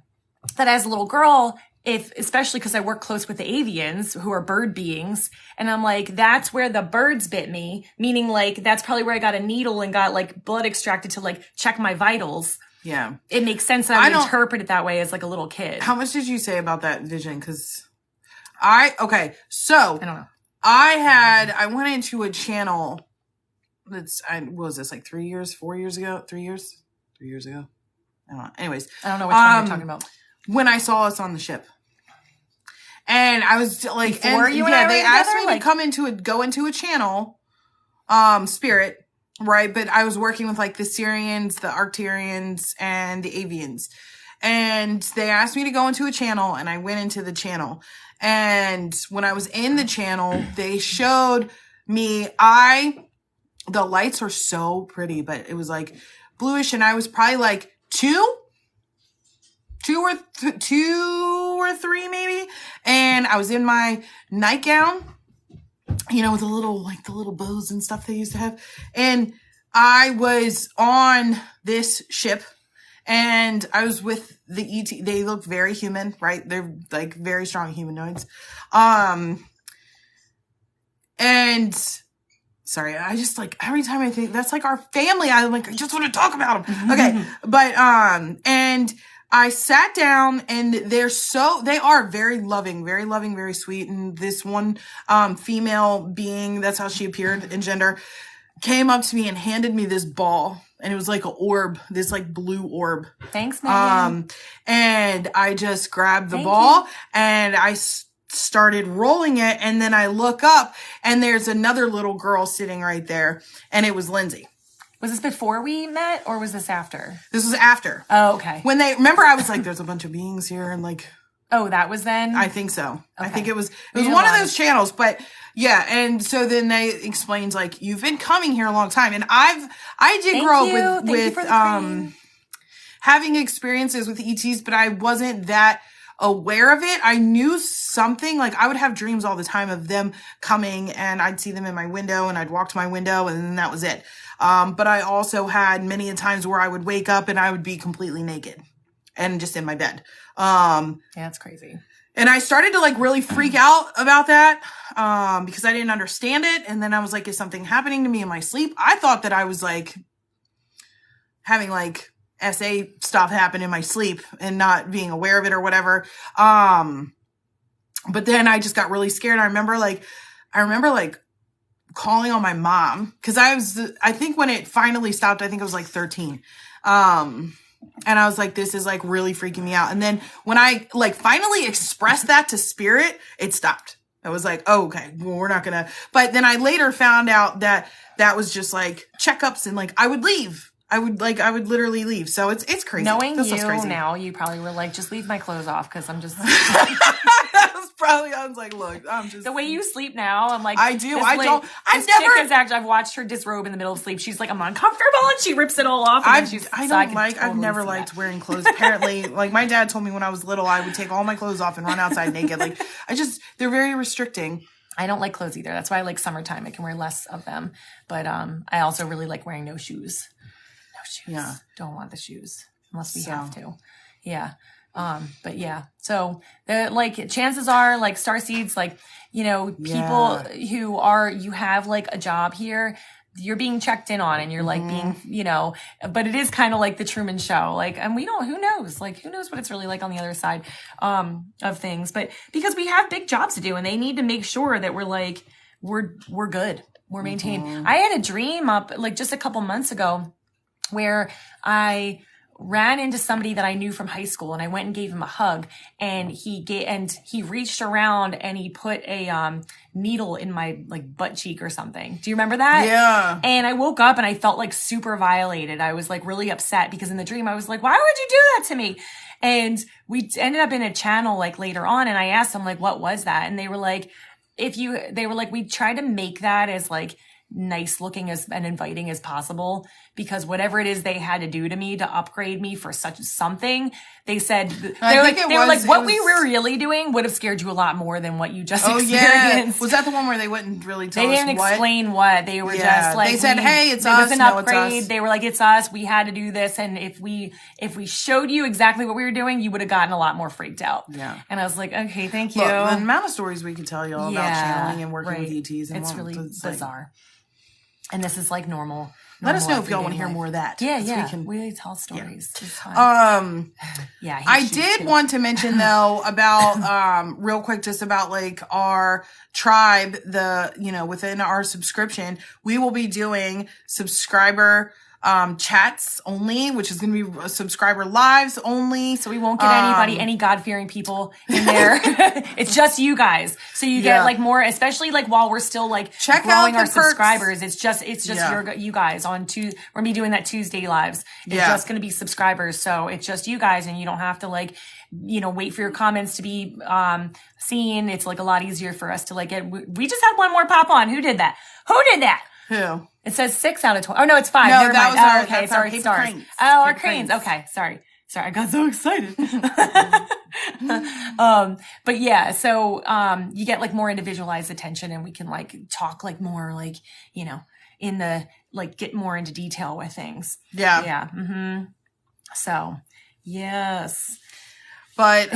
That as a little girl, especially because I work close with the avians who are bird beings. And I'm like, that's where the birds bit me. Meaning like, that's probably where I got a needle and got like blood extracted to like check my vitals. Yeah. It makes sense that I would interpret it that way as like a little kid. How much did you say about that vision? Because I don't know. I went into a channel what was this, like 3 years, 4 years ago? 3 years? 3 years ago? I don't know. Anyways. I don't know which one you're talking about. When I saw us on the ship. And I was like, they asked me to go into a channel, Spirit. Right, but I was working with like the Syrians, the Arcturians, and the Avians. And they asked me to go into a channel, and I went into the channel. And when I was in the channel, they showed me, the lights are so pretty, but it was like bluish, and I was probably like two or three maybe. And I was in my nightgown, you know, with the little bows and stuff they used to have. And I was on this ship, and I was with the ET. They look very human, right? They're like very strong humanoids. And sorry, I just like, every time I think that's like our family, I just want to talk about them. Okay. But, and I sat down, and they are very loving, very sweet. And this one, female being, that's how she appeared in gender. came up to me and handed me this ball. And it was like an orb, this like blue orb. Thanks, Megan. And I just grabbed the ball and I started rolling it. And then I look up and there's another little girl sitting right there. And it was Lindsey. Was this before we met or was this after? This was after. Oh, okay. When remember I was like, there's a bunch of beings here and like. Oh, that was then? I think so. Okay. I think it was one of those channels, but yeah. And so then they explained like, you've been coming here a long time. And I did grow up with having experiences with ETs, but I wasn't that aware of it. I knew something, like I would have dreams all the time of them coming and I'd see them in my window and I'd walk to my window and then that was it. But I also had many a times where I would wake up and I would be completely naked and just in my bed. Yeah, that's crazy. And I started to like really freak out about that, because I didn't understand it. And then I was like, is something happening to me in my sleep? I thought that I was like having like SA stuff happen in my sleep and not being aware of it or whatever. But then I just got really scared. I remember like calling on my mom because I think when it finally stopped, I think I was like 13. And I was like, this is like really freaking me out. And then when I like finally expressed that to spirit, it stopped. I was like, oh, okay, well, we're not gonna. But then I later found out that was just like checkups and like I would leave. I would literally leave. So it's crazy. Knowing you now, you probably were like, just leave my clothes off because I'm just. I was like, look, I'm just. The way you sleep now, I'm like. I do. I've watched her disrobe in the middle of sleep. She's like, I'm uncomfortable, and she rips it all off. I've never liked wearing clothes. Apparently, like my dad told me when I was little, I would take all my clothes off and run outside naked. Like they're very restricting. I don't like clothes either. That's why I like summertime. I can wear less of them. But I also really like wearing no shoes. Yeah. Don't want the shoes unless we have to. Yeah. But yeah. So like chances are like starseeds, like, you know, people who you have like a job here, you're being checked in on and you're like being, you know, but it is kind of like the Truman Show. Like, and who knows what it's really like on the other side, of things, but because we have big jobs to do and they need to make sure that we're like, we're good. We're maintained. I had a dream up like just a couple months ago where I ran into somebody that I knew from high school and I went and gave him a hug and he reached around and he put a needle in my like butt cheek or something. Do you remember that? Yeah. And I woke up and I felt like super violated. I was like really upset because in the dream I was like, why would you do that to me? And we ended up in a channel like later on and I asked them like, what was that? And they were like, we tried to make that as like nice looking and inviting as possible because whatever it is they had to do to me to upgrade me for such something, they said what we were really doing would have scared you a lot more than what you just experienced. Yeah. Was that the one where they wouldn't really tell us They didn't explain what. They were just like, they said, hey, it's us. It was an upgrade. It's us. They were like, it's us. We had to do this. And if we showed you exactly what we were doing, you would have gotten a lot more freaked out. Yeah. And I was like, okay, thank you. Look, the amount of stories we could tell you all about channeling and working with ETs. And it's really bizarre. And this is like normal. Let us know if y'all want to hear more of that. Yeah. We tell stories. Yeah. It's fun. Yeah. I did want to mention though about, real quick, just about like our tribe, within our subscription, we will be doing subscriber chats only, which is going to be subscriber lives only. So we won't get any God-fearing people in there. It's just you guys. So you get like more, especially like while we're still like growing our subscribers. It's just you guys on we're going to be doing that Tuesday lives. It's just going to be subscribers. So it's just you guys and you don't have to like, wait for your comments to be, seen. It's like a lot easier for us to like we just had one more pop on. Who did that? Who? It says 6 out of 20. Oh, no, it's 5. No, never that mind. was okay, sorry, paper stars. cranes. Oh, our cranes. Okay, sorry, I got so excited. But yeah, so, you get like more individualized attention and we can like talk like more like, in the, like get more into detail with things. Yeah. Yeah. Mm-hmm. So, yes. But,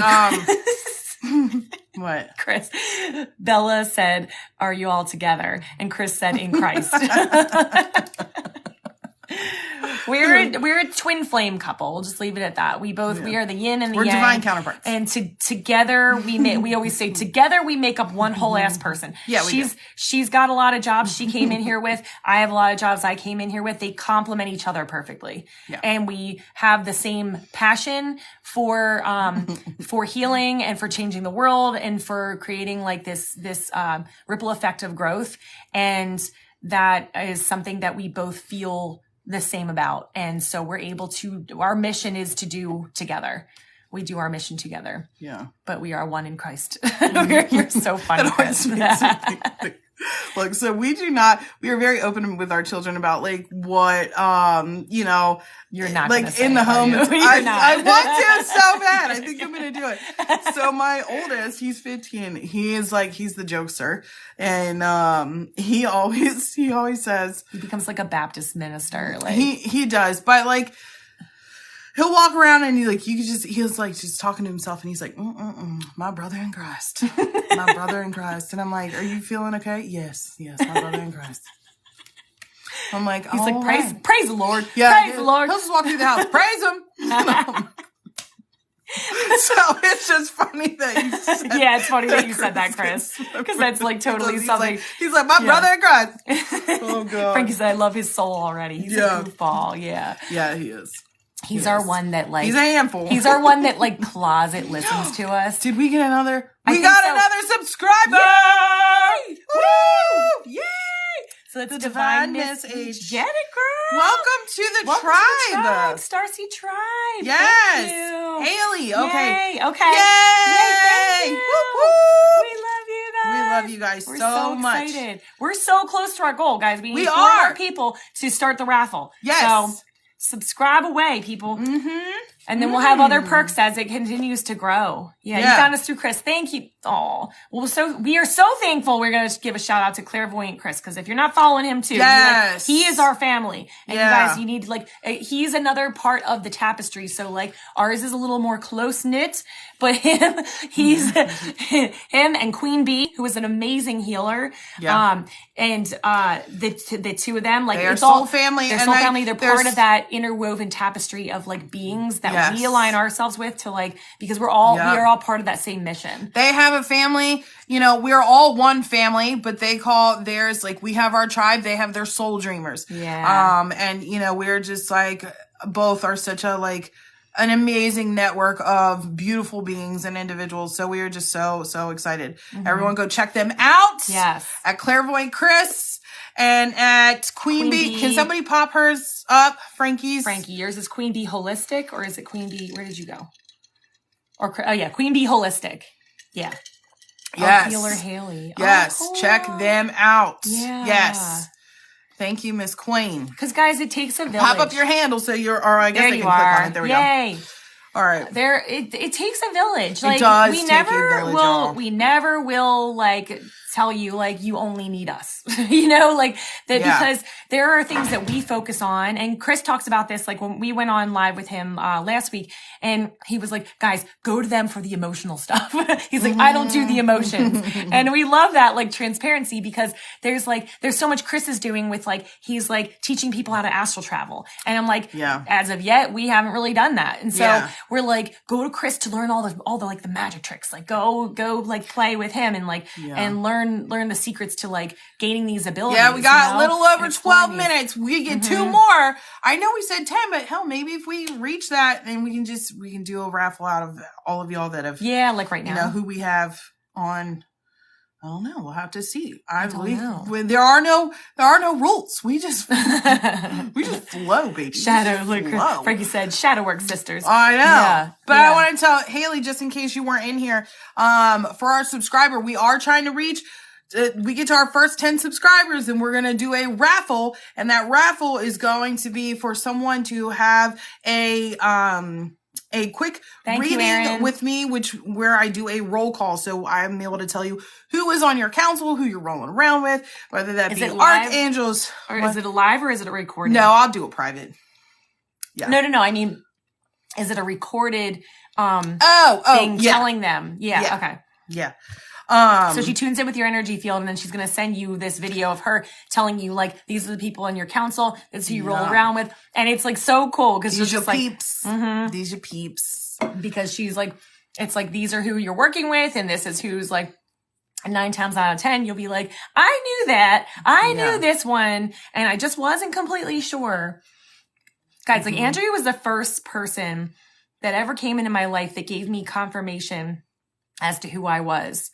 what? Chris, Bella said, are you all together? And Chris said, in Christ. We're a twin flame couple. We'll just leave it at that. We are the yin and the yang. We're divine counterparts. And together we always say together we make up one whole ass person. Yeah, she's got a lot of jobs she came in here with. I have a lot of jobs I came in here with. They complement each other perfectly. Yeah. And we have the same passion for healing and for changing the world and for creating like this ripple effect of growth. And that is something that we both feel the same about. And so we're able to, our mission is to do together. We do our mission together. Yeah. But we are one in Christ. You're so funny, Chris. Look, so we are very open with our children about like what, you're not like in the home. I want to so bad. I think I'm going to do it. So my oldest, he's 15. He's the jokester. And, he always says, he becomes like a Baptist minister. Like he does, but like, he'll walk around and he's like just talking to himself and he's like, my brother in Christ, my brother in Christ. And I'm like, are you feeling okay? Yes, my brother in Christ. I'm like, he's like, praise the Lord. Yeah, praise the Lord. He'll just walk through the house, praise him. So it's just funny that you said yeah, it's funny that you said that, Chris, because that's like totally something. He's like, my brother in Christ. Oh God. Frankie said, I love his soul already. He's a goofball. Yeah. Yeah, he is. He's our one that like, he's a handful. He's our one that like closet listens to us. Did we get another? We got another subscriber. Yay! Woo! Yay! So it's the Divine Miss H. Get it, girl. Welcome to the tribe. Starseed Tribe. Yes. Thank you. Haley. Okay. Yay. Okay. Yay. Yay, thank you. Woo, woo. We love you guys. We love you guys so much. Excited. We're so close to our goal, guys. We need 4 are more people to start the raffle. Yes. So subscribe away, people. Mm-hmm. And then we'll have other perks as it continues to grow. Yeah, you found us through Chris. Thank you. Oh, well, we are so thankful. We're going to give a shout out to Clairvoyant Chris, because if you're not following him too, he is our family. And you guys, you need he's another part of the tapestry. So like ours is a little more close knit, but he's him and Queen Bee, who is an amazing healer. Yeah. And the two of them, like they are it's soul all family. They're soul family. They're part of that interwoven tapestry of like beings that we align ourselves with to like, because we are all part of that same mission. They have a family, we're all one family, but they call theirs, like we have our tribe, they have their soul dreamers. Yeah. And we're just like, both are such a like an amazing network of beautiful beings and individuals. So we are just so excited. Mm-hmm. Everyone go check them out. Yes. At Clairvoyant Chris and at Queen Bee. Can somebody pop hers up? Frankie's. Frankie, yours is Queen Bee Holistic, or is it Queen Bee? Where did you go? Queen Bee Holistic. Yeah. Yes. Healer Haley. Yes. Oh, cool. Check them out. Yeah. Yes. Thank you, Miss Queen. Because guys, it takes a village. Pop up your handle so I guess there they you can are. click on it. There we Yay. go. All right. It takes a village. Like, it does take a village, y'all. We never will like tell you like you only need us. Because there are things that we focus on, and Chris talks about this like when we went on live with him last week, and he was like, guys, go to them for the emotional stuff. He's like, I don't do the emotions. And we love that like transparency, because there's so much Chris is doing with like, he's like teaching people how to astral travel. And I'm like, as of yet, we haven't really done that. And so we're like, go to Chris to learn all the like the magic tricks, like go like play with him and like, and learn the secrets to like gaining these abilities. Yeah, we got a little over 12 minutes. We get 2 more. I know we said 10, but hell, maybe if we reach that, then we can do a raffle out of all of y'all that have, like right now, who we have on. I don't know. We'll have to see. I believe know. There are no rules. We just flow, baby. Shadow, like Frankie said, shadow work sisters. I know. Yeah. But I want to tell Haley, just in case you weren't in here, for our subscriber, we are trying to reach. We get to our first 10 subscribers and we're going to do a raffle, and that raffle is going to be for someone to have a quick reading with me, where I do a roll call. So I'm able to tell you who is on your council, who you're rolling around with, whether that be archangels. Or is it a live or is it a recorded? No, I'll do it private. Yeah. No. I mean, is it a recorded, thing telling them? Yeah. Okay. Yeah. So she tunes in with your energy field, and then she's going to send you this video of her telling you, like, these are the people in your council. That's who you roll around with. And it's, like, so cool because she's just peeps. These are peeps. Because she's like, it's like, these are who you're working with, and this is who's, like, 9 times out of 10, you'll be like, I knew that. I knew this one, and I just wasn't completely sure. Guys, like, Andrea was the first person that ever came into my life that gave me confirmation as to who I was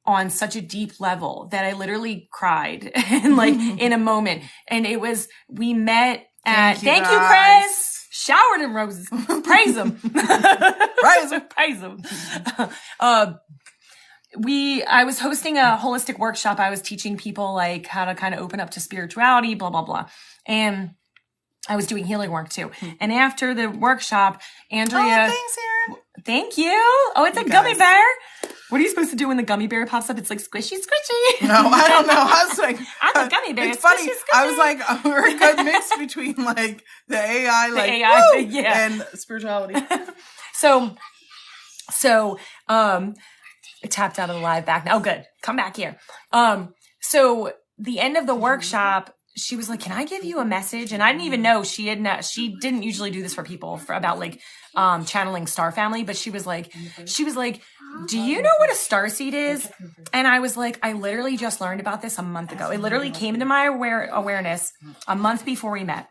on such a deep level that I literally cried and like in a moment. And it was, we met at, thank you, Chris. Showered in roses. Praise him. Praise him. Praise him. I was hosting a holistic workshop. I was teaching people like how to kind of open up to spirituality, blah, blah, blah. And I was doing healing work too. And after the workshop, Andrea. Oh, thanks, Erin. Thank you. Oh, it's a gummy bear. What are you supposed to do when the gummy bear pops up? It's like squishy, squishy. No, I don't know. I was like, I'm a gummy bear. It's funny. Squishy. I was like, we're a good mix between like the AI, like AI, woo, and spirituality. So, I tapped out of the live back now. Oh, good. Come back here. So the end of the workshop, she was like, can I give you a message? And I didn't even know she didn't usually do this for people about like, channeling star family, but she was like, do you know what a starseed is? And I was like, I literally just learned about this a month ago. It literally came into my awareness a month before we met.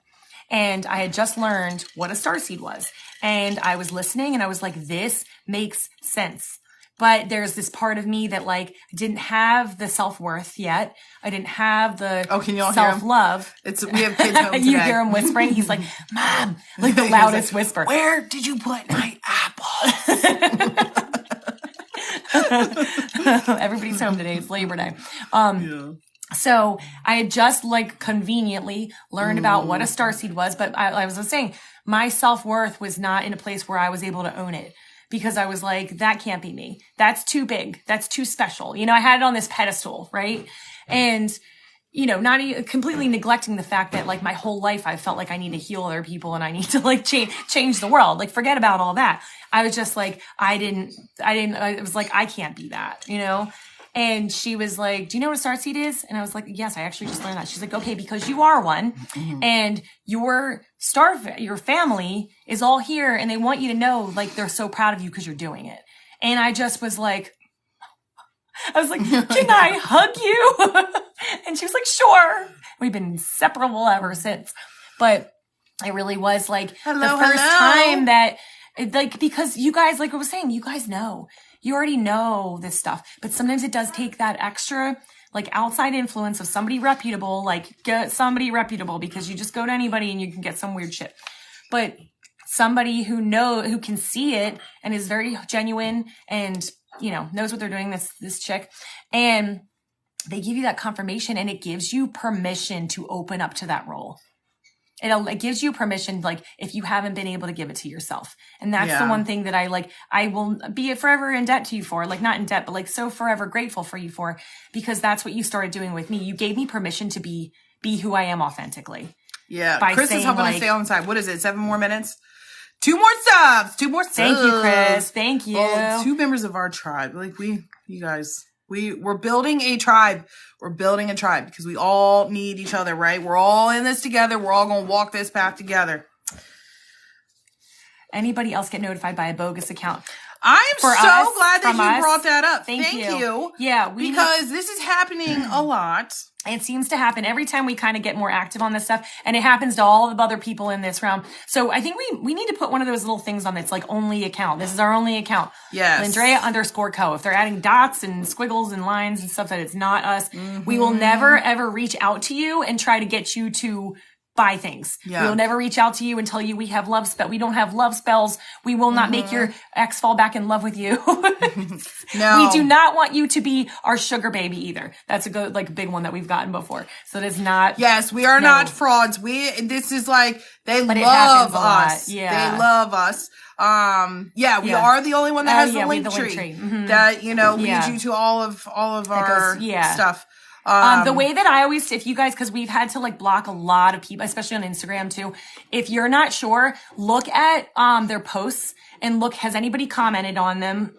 And I had just learned what a starseed was. And I was listening and I was like, this makes sense. But there's this part of me that like didn't have the self-worth yet. I didn't have the can you all self-love. Hear him? We have kids home today. You hear him whispering. He's like, Mom, like the loudest like, whisper. Where did you put my apples? Everybody's home today. It's Labor Day. So I had just like conveniently learned about what a starseed was, but I was saying my self-worth was not in a place where I was able to own it. Because I was like, that can't be me. That's too big. That's too special. You know, I had it on this pedestal, right? And, you know, not completely neglecting the fact that like my whole life I felt like I need to heal other people and I need to like change the world. Like forget about all that. I was just like, I was like, I can't be that, you know? And she was like, do you know what a starseed is? And I was like, yes, I actually just learned that. She's like, okay, because you are one and your family is all here and they want you to know, like, they're so proud of you because you're doing it. And I just was like, can I hug you? And she was like, sure. We've been inseparable ever since. But it really was like the first time that, like, because you guys, like I was saying, you guys know. You already know this stuff, but sometimes it does take that extra, like outside influence of somebody reputable, like get somebody reputable because you just go to anybody and you can get some weird shit. But somebody who can see it and is very genuine and, you know, knows what they're doing, this chick, and they give you that confirmation and it gives you permission to open up to that role. It gives you permission, like, if you haven't been able to give it to yourself. And that's the one thing that I will be forever in debt to you for, like, not in debt, but like so forever grateful for you for, because that's what you started doing with me. You gave me permission to be who I am authentically. Yeah. Chris is helping us stay on time. What is it? 7 more minutes? 2 more subs. 2 more subs. Thank you, Chris. Thank you. Well, 2 members of our tribe. Like you guys, we're building a tribe. We're building a tribe because we all need each other, right? We're all in this together. We're all going to walk this path together. Anybody else get notified by a bogus account? I'm so glad that you brought that up. Thank you. Yeah. Because this is happening a lot. It seems to happen every time we kind of get more active on this stuff. And it happens to all the other people in this realm. So I think we need to put one of those little things on that's like only account. This is our only account. Yes. Andrea_co. If they're adding dots and squiggles and lines and stuff that it's not us, we will never ever reach out to you and try to get you to buy things. Yeah. We will never reach out to you and tell you we have love spell. We don't have love spells. We will not make your ex fall back in love with you. No. We do not want you to be our sugar baby either. That's a good, like, big one that we''ve gotten before. So it is not. Yes, we are not frauds. This is like, they love us. Yeah. They love us. We are the only one that has the link tree that, you know, leads you to all of our stuff. The way that I always, if you guys, cause we've had to like block a lot of people, especially on Instagram too. If you're not sure, look at, their posts and look, has anybody commented on them?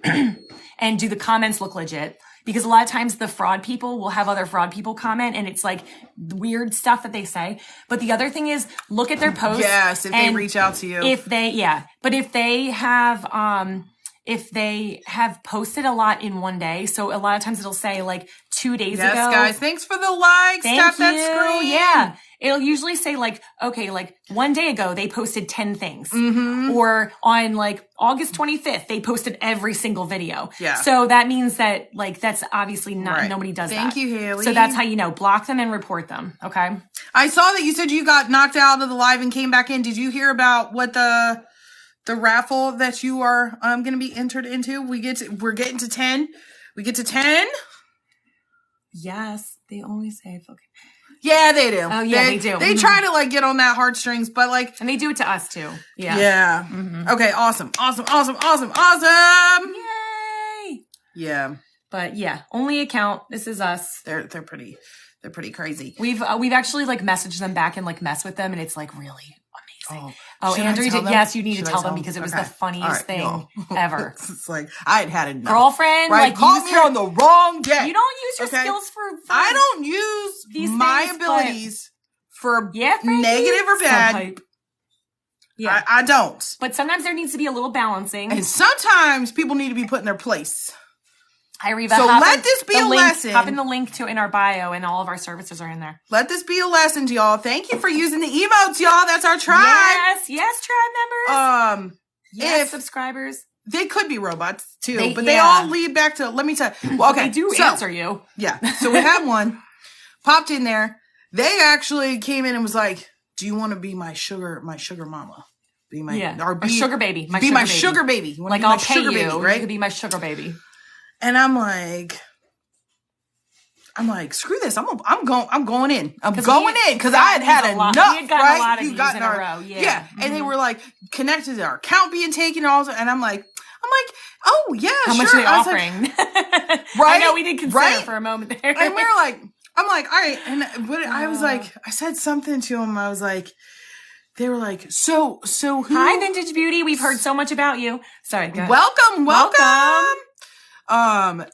And do the comments look legit? because a lot of times the fraud people will have other fraud people comment and it's like weird stuff that they say. But the other thing is look at their posts. Yes, if they reach out to you. But if they have posted a lot in one day, so a lot of times it'll say like 2 days ago. Yes, guys, thanks for the likes. Tap that screen. Yeah. It'll usually say like, okay, like 1 day ago, they posted 10 things. Or on like August 25th, they posted every single video. Yeah. So that means that like, that's obviously not, nobody does that. Thank you, Haley. So that's how you know, block them and report them. Okay. I saw that you said you got knocked out of the live and came back in. Did you hear about what the raffle that you are going to be entered into? We're getting to 10. We get to 10. Yes. They always say, okay. Yeah, they do. Oh, yeah, they do. They try to like get on that heartstrings, but like, and they do it to us too. Yeah. Yeah. Okay. Awesome. Yay. Yeah. But yeah, only account. This is us. They're pretty crazy. We've actually like messaged them back and like mess with them, and it's like really amazing. Oh, Andrea did. Yes, you need to tell them because it was the funniest thing ever. It's like I had enough. Girlfriend, right? Like, Caught me on the wrong day. You don't use your skills for I don't use these my things, abilities for negative you. or bad. Yeah, I don't. But sometimes there needs to be a little balancing, and sometimes people need to be put in their place. Hi, Reva. So let this be a lesson. Hop in the link in our bio, and all of our services are in there. Let this be a lesson to y'all. Thank you for using the emotes, y'all. That's our tribe. Yes, tribe members. Yes, subscribers. They could be robots too, but they all lead back to. Let me tell you. Well, okay, they do answer you. Yeah. So we had one popped in there. They actually came in and was like, "Do you want to be my sugar mama? Be my or be sugar baby? Be my sugar baby. You like I'll pay you, baby, right? You could be my sugar baby." And I'm like, screw this. I'm going in. I'm going in because I had enough. We had gotten a lot of views in a row. Yeah. And they were like connected to our account being taken. And I'm like, oh yeah, how much are they offering? Like, right. I know we did consider for a moment there. And we were like, I'm like, all right. And I was like, I said something to them. I was like, they were like, so who? Hi, Vintage Beauty. We've heard so much about you. Sorry. Go ahead. Welcome.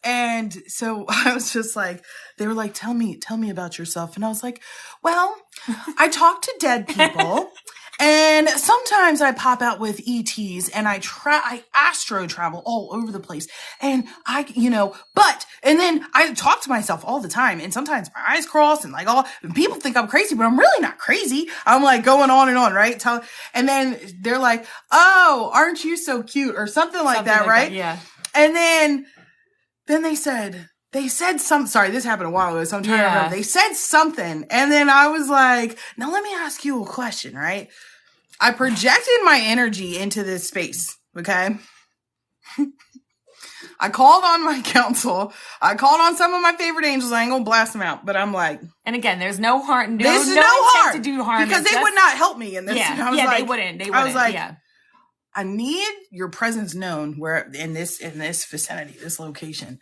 And so I was just like, they were like, tell me about yourself. And I was like, well, I talk to dead people and sometimes I pop out with ETs and I astro travel all over the place. And and then I talk to myself all the time. And sometimes my eyes cross and and people think I'm crazy, but I'm really not crazy. I'm like going on and on, right? And then they're like, oh, aren't you so cute? Or something like that, right? That, yeah. And then they said something. Sorry, this happened a while ago, so I'm trying to remember. They said something, and then I was like, now let me ask you a question, right? I projected my energy into this space, okay? I called on my counsel. I called on some of my favorite angels. I ain't gonna blast them out, but I'm like... And again, there's no harm. There's no harm to do harm. Because they would not help me in this. Yeah, they wouldn't. I was like... I need your presence known where in this vicinity, this location.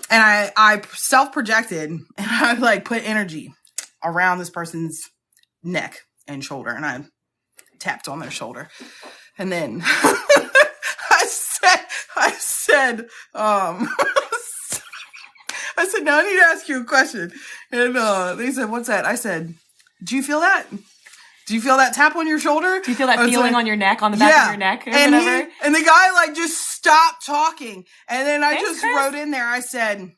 And I self-projected and I like put energy around this person's neck and shoulder and I tapped on their shoulder. And then I said, now I need to ask you a question. And they said, what's that? I said, do you feel that? Do you feel that tap on your shoulder? Do you feel that feeling on your neck, on the back of your neck? Or whatever? And the guy like just stopped talking. And then I wrote in there, I said,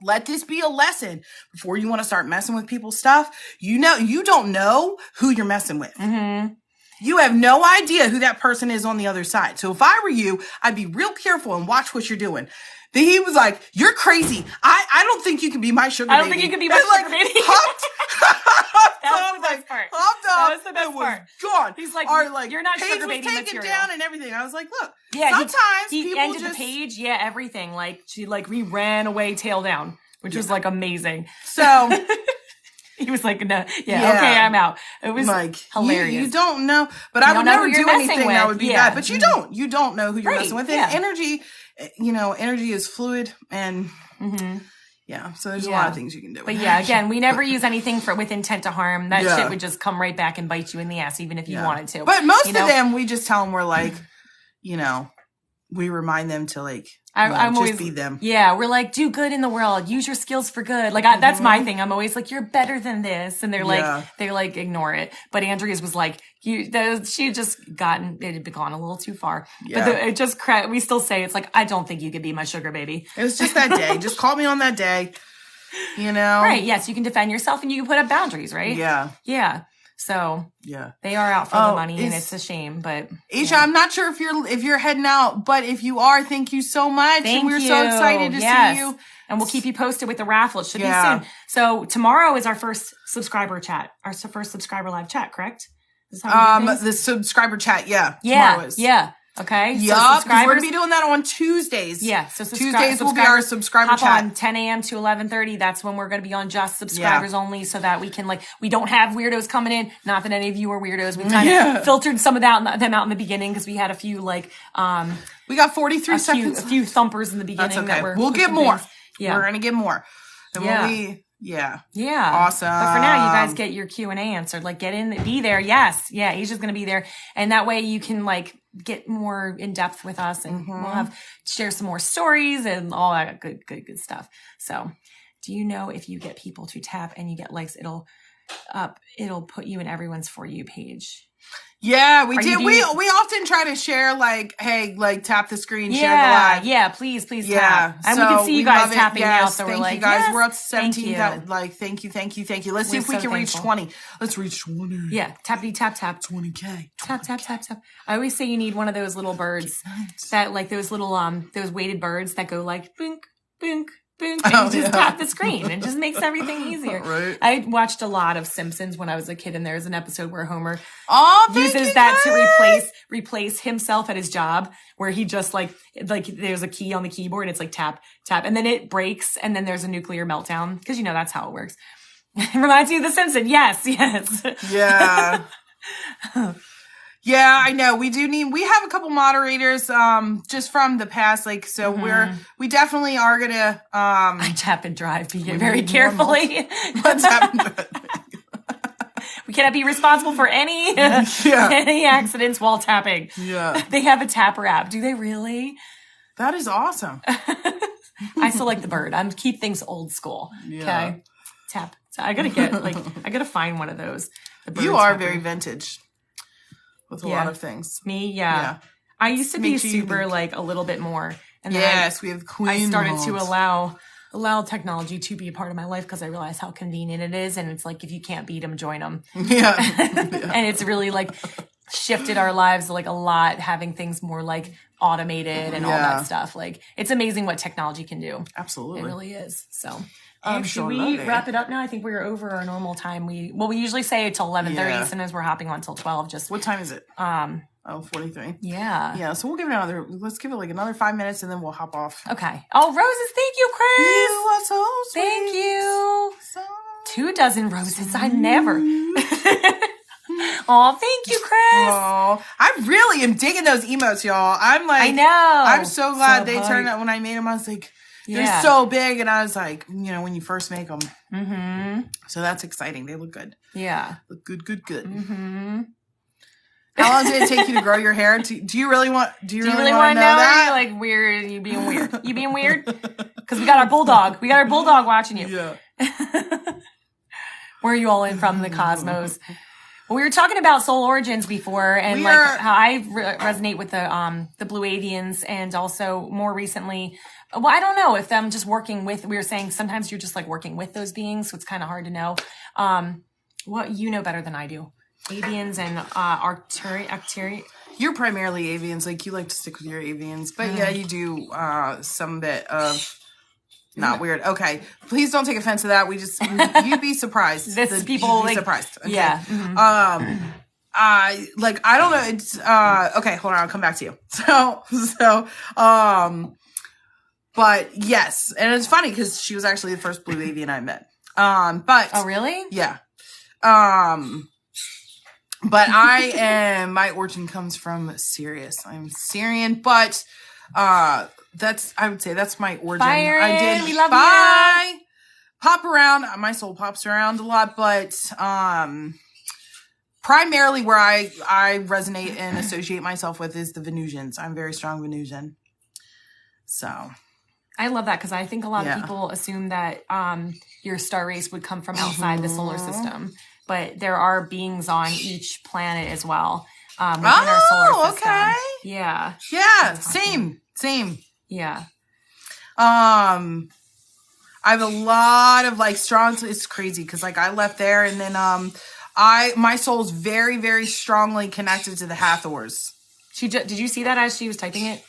let this be a lesson before you want to start messing with people's stuff. You don't know who you're messing with. Mm-hmm. You have no idea who that person is on the other side. So if I were you, I'd be real careful and watch what you're doing. Then he was like, you're crazy. I don't think you can be my sugar baby. I don't think you can be my sugar baby. That was the best part. That was the best part. Gone. He's like, you're not sugar baby material. Taken down and everything. I was like, look. Yeah, sometimes he people ended the page. Yeah, everything. Like we ran away tail down, which was like amazing. So he was like, no, okay, I'm out. It was like hilarious. You don't know, but I would never do anything that would be bad. But you don't know who you're messing with. And energy, energy is fluid and. Mm-hmm. Yeah, so there's a lot of things you can do. But again, we never use anything with intent to harm. That shit would just come right back and bite you in the ass, even if you wanted to. But most of them, we just tell them we're like, we remind them to like, I'm just always be them. Yeah, we're like, do good in the world. Use your skills for good. Like that's my thing. I'm always like, you're better than this, and they're like ignore it. But Andrea's was like, she had just it had gone a little too far. Yeah. But we still say it's like, I don't think you could be my sugar baby. It was just that day. Just call me on that day. Right? Yes, you can defend yourself and you can put up boundaries. Right? Yeah. Yeah. So yeah, they are out for the money, and it's a shame. But Aisha, I'm not sure if you're heading out, but if you are, thank you so much. And we're so excited to see you. And we'll keep you posted with the raffle. It should be soon. So tomorrow is our first subscriber chat, our first subscriber live chat. Correct? Is that how we do things? The subscriber chat. Yeah. Yeah. Yeah. Okay. Yup. So we're going to be doing that on Tuesdays. Yeah. So Tuesdays will be our subscriber hop chat. On 10 a.m. to 11:30. That's when we're going to be on just subscribers only, so that we can we don't have weirdos coming in. Not that any of you are weirdos. We kind of filtered some of them out in the beginning because we had a few we got 43 seconds. A few thumpers in the beginning. That's okay. That we'll get more. Things. Yeah. We're going to get more. And Yeah. Awesome. But for now, you guys get your Q&A answered. Get in, be there. Yes. Yeah. Asia's going to be there. And that way you can get more in depth with us, and we'll share some more stories and all that good stuff. So do you know if you get people to tap and you get likes, it'll put you in everyone's For You page? Yeah, we did. We often try to share hey, tap the screen, share the live. Yeah, please tap. And so we can see you guys tapping now. So thank we're you guys. Yes, we're up to 17. Thank you. Let's see if we can reach 20. Let's reach 20. Yeah, tappity tap tap. 20K. Tap. I always say you need one of those little birds that those little those weighted birds that go bink, bink. And you just tap the screen. It just makes everything easier. Right. I watched a lot of Simpsons when I was a kid, and there's an episode where Homer uses that to replace himself at his job, where he just there's a key on the keyboard and it's tap, and then it breaks, and then there's a nuclear meltdown, because that's how it works. It reminds me of The Simpsons. Yes. Yeah. Yeah, I know. We have a couple moderators, just from the past, we definitely are gonna, I tap and drive very carefully. What's happening? We cannot be responsible for any accidents while tapping. Yeah. They have a tapper app. Do they really? That is awesome. I still like the bird. I'm keep things old school. Yeah. Okay. Tap. So I gotta find one of those. You are very vintage. With a lot of things. Me, yeah. I used to be super a little bit more, and then we have queen. I started to allow technology to be a part of my life, because I realized how convenient it is, and it's if you can't beat them, join them. Yeah, and it's really shifted our lives a lot, having things more automated and all that stuff. It's amazing what technology can do. Absolutely, it really is. So. Should we wrap it up now? I think we're over our normal time. We usually say till 11:30. Sometimes we're hopping on till 12. What time is it? 43. Yeah. Yeah. So we'll give it let's give it another 5 minutes, and then we'll hop off. Okay. Oh, roses. Thank you, Chris. You are so sweet. Thank you. So 2 dozen roses. I never. Oh, thank you, Chris. Oh, I really am digging those emotes, y'all. I know. I'm so glad they turned out. When I made them, I was like, they're so big, and I was like, when you first make them. Mm-hmm. So that's exciting. They look good. Yeah. Look good. Mm-hmm. How long did it take you to grow your hair? Do you really want to know that? Or you're weird. You being weird. You being weird? Because we got our bulldog. We got our bulldog watching you. Yeah. Where are you all in from the cosmos? Well, we were talking about soul origins before, and how I resonate with the blue avians, and also more recently. Well, I don't know if I'm just working with. We were saying sometimes you're just working with those beings, so it's kind of hard to know. What you know better than I do, avians and Arcturians. You're primarily avians. You like to stick with your avians, but yeah, you do some bit of. Not weird. Okay. Please don't take offense to that. You'd be surprised. People be surprised. Okay. Yeah. Mm-hmm. I don't know. It's, okay, hold on. I'll come back to you. But yes. And it's funny because she was actually the first blue avian I met. But. Oh, really? Yeah. But my origin comes from Sirius. I'm Syrian, but, I would say that's my origin. Byron, we love you. Pop around. My soul pops around a lot, but primarily where I resonate and associate myself with is the Venusians. I'm very strong Venusian. So I love that because I think a lot of people assume that your star race would come from outside the solar system, but there are beings on each planet as well within our solar system. Okay. Yeah. Yeah. Same. Yeah. I have a lot of like strong. It's crazy because like I left there and then my soul's very, very strongly connected to the Hathors. Did you see that as she was typing it?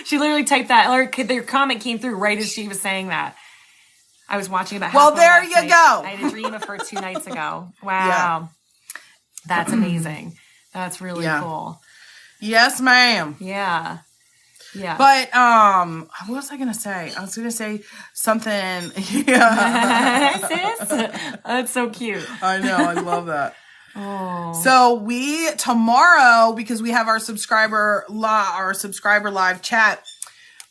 She literally typed that, or their comment came through right as she was saying that. I was watching about. Well, there you go. I had a dream of her 2 nights ago. Wow, that's amazing. That's really cool. Yes, ma'am. Yeah. But what was I gonna say? I was gonna say something. Yeah, sis, that's so cute. I know. I love that. Oh. So tomorrow, because we have our subscriber live chat,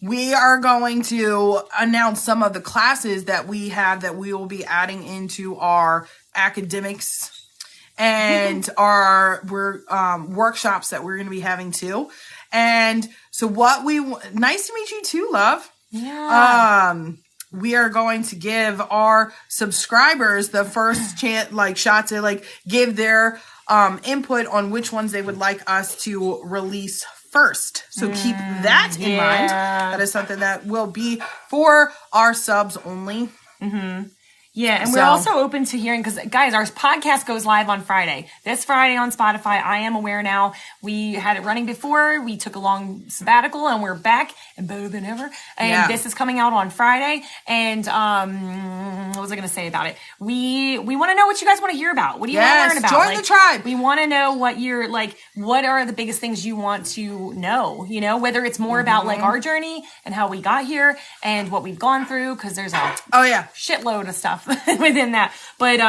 we are going to announce some of the classes that we have that we will be adding into our academics and our workshops that we're going to be having too. And so nice to meet you too, love. Yeah. We are going to give our subscribers the first shot to like give their input on which ones they would like us to release first. So keep that in mind. That is something that will be for our subs only. Mm-hmm. Yeah, and we're also open to hearing, because, guys, our podcast goes live on Friday. This Friday on Spotify. I Am Aware Now. We had it running before. We took a long sabbatical, and we're back and better than ever. And this is coming out on Friday. And what was I going to say about it? We want to know what you guys want to hear about. What do you want to learn about? Join the tribe. We want to know what what are the biggest things you want to know, whether it's more about like our journey and how we got here and what we've gone through, because there's a shitload of stuff within that. But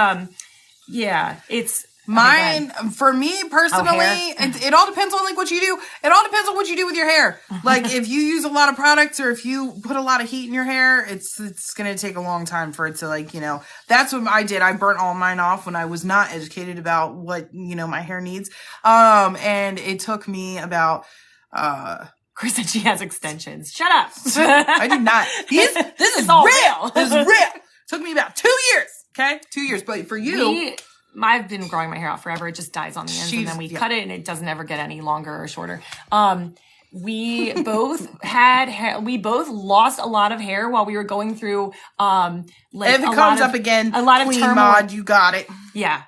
it's mine for me personally. It all depends on like what you do. It all depends on what you do with your hair. Like if you use a lot of products or if you put a lot of heat in your hair, it's gonna take a long time for it to that's what I did. I burnt all mine off when I was not educated about what my hair needs. And it took me about Chris said she has extensions. Shut up. I did not. This is real. This is real. Took me about 2 years. Okay, 2 years. But for you, I've been growing my hair out forever. It just dies on the ends, and then we cut it, and it doesn't ever get any longer or shorter. We both had hair. We both lost a lot of hair while we were going through. If it comes up again, a lot of turmoil. Mod, you got it. Yeah.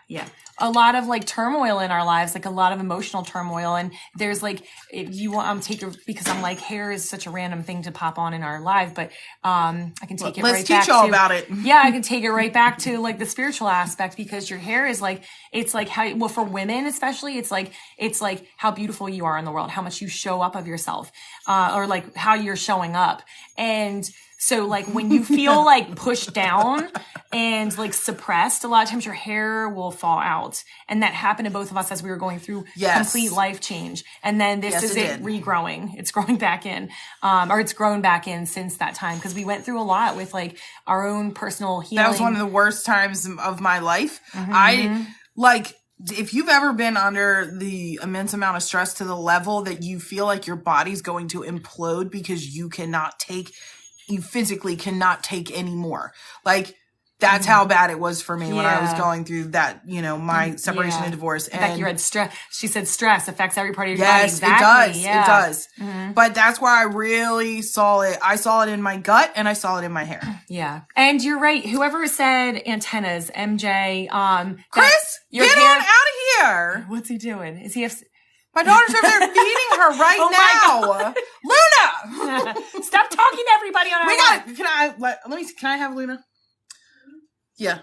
A lot of like turmoil in our lives, like a lot of emotional turmoil. And there's like, if you want, because I'm like, hair is such a random thing to pop on in our life, but, I can take it right back to. Let's teach y'all about it. Yeah, I can take it right back to like the spiritual aspect, because your hair is like, it's like how, for women especially, it's like how beautiful you are in the world, how much you show up of yourself, or like how you're showing up. And so like when you feel like pushed down and like suppressed, a lot of times your hair will fall out. And that happened to both of us as we were going through complete life change. And then this is it regrowing. It's growing back in, or it's grown back in since that time. Cause we went through a lot with like our own personal healing. That was one of the worst times of my life. If you've ever been under the immense amount of stress to the level that you feel like your body's going to implode because you physically cannot take anymore. Like that's how bad it was for me when I was going through that, my separation and divorce. And Becky read stress. She said stress affects every part of your body. Yes, exactly. It does. Mm-hmm. But that's where I really saw it. I saw it in my gut and I saw it in my hair. Yeah. And you're right. Whoever said antennas, MJ, Chris, get on out of here. What's he doing? Is he my daughter's over there feeding her right now. Luna! Stop talking to everybody on our live. Can I have Luna? Yeah.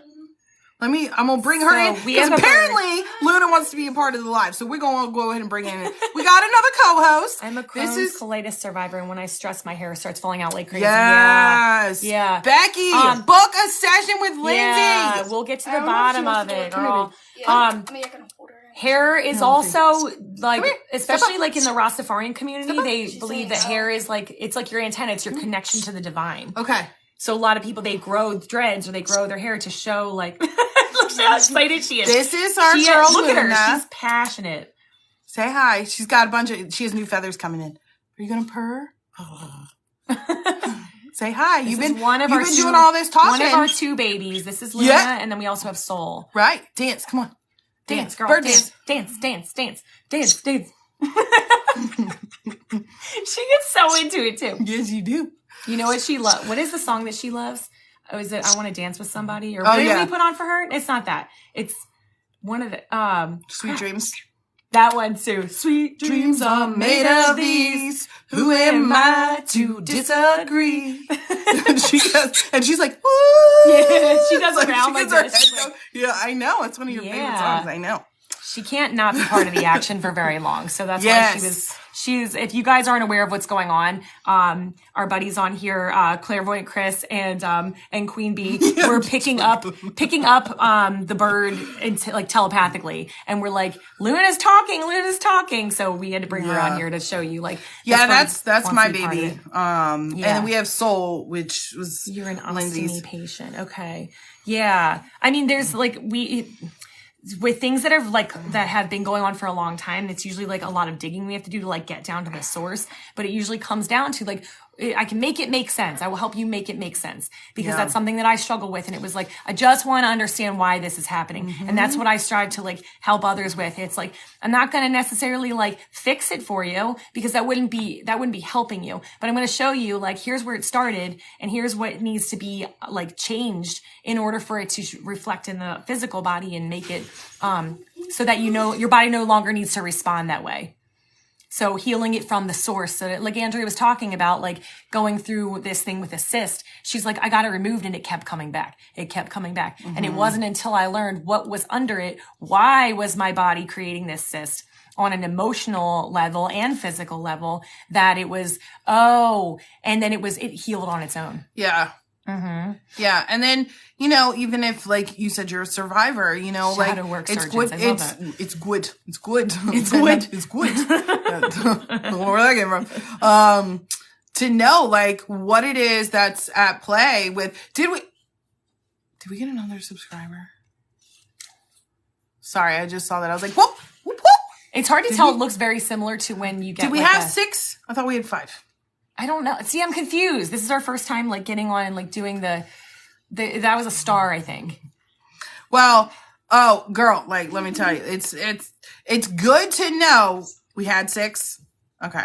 I'm gonna bring her in. Because apparently Luna wants to be a part of the live. So we're gonna go ahead and bring her in. We got another co-host. I'm a Crohn's colitis survivor, and when I stress, my hair starts falling out like crazy. Yes. Yeah. Becky, book a session with Lindsey. Yeah, we'll get to the bottom of it, girl. I can hold her. Hair is also like, especially like in the Rastafarian community, they believe that hair is like, it's like your antenna. It's your connection to the divine. Okay. So a lot of people, they grow dreads or they grow their hair to show like, Look how excited she is. This is our girl, look Luna. at her. She's passionate. Say hi. She's got a bunch of, she has new feathers coming in. Are you going to purr? Say hi. You've been doing all this talking. One of our 2 babies. This is Luna, and then we also have Soul. Right. Dance. Come on. Dance, girl. Bird dance. She gets so into it, too. Yes, you do. You know what she loves? What is the song that she loves? Oh, is it I Want to Dance with Somebody? Or what did we put on for her? It's not that. It's one of the... Sweet Dreams. That one too. Sweet dreams are made of these. Who am I to disagree? And she's like, woo! Yeah, she does around like this. Yeah, I know. It's one of your favorite songs. I know. She can't not be part of the action for very long. So that's why she's, if you guys aren't aware of what's going on, our buddies on here, Clairvoyant Chris and Queen Bee, were picking up, the bird like telepathically. And we're like, Luna's talking. So we had to bring her on here to show you like, that's my baby. And then we have Soul, which was you're an Lindsey's patient. Okay. Yeah. I mean, there's like, with things that have been going on for a long time, it's usually like a lot of digging we have to do to like get down to the source. But it usually comes down to like, I can make it make sense. I will help you make it make sense because that's something that I struggle with. And it was like, I just want to understand why this is happening. Mm-hmm. And that's what I strive to like help others with. It's like, I'm not going to necessarily like fix it for you because that wouldn't be helping you, but I'm going to show you like, here's where it started and here's what needs to be like changed in order for it to reflect in the physical body and make it, so that, your body no longer needs to respond that way. So healing it from the source. So that, like Andrea was talking about, like going through this thing with a cyst, she's like, I got it removed and it kept coming back. Mm-hmm. And it wasn't until I learned what was under it. Why was my body creating this cyst on an emotional level and physical level that it was, and then it healed on its own. Yeah. Mm-hmm. Yeah. And then, even if like you said, you're a survivor, shadow work surgeons. It's good. Where that came from. To know like what it is that's at play with, did we get another subscriber? Sorry. I just saw that. I was like, whoop, whoop, whoop. It's hard to tell. It looks very similar to when you get. Did we have 6? I thought we had 5. I don't know. See, I'm confused. This is our first time like getting on and like doing that was a star, I think. Well, girl, like let me tell you, it's good to know we had 6. Okay.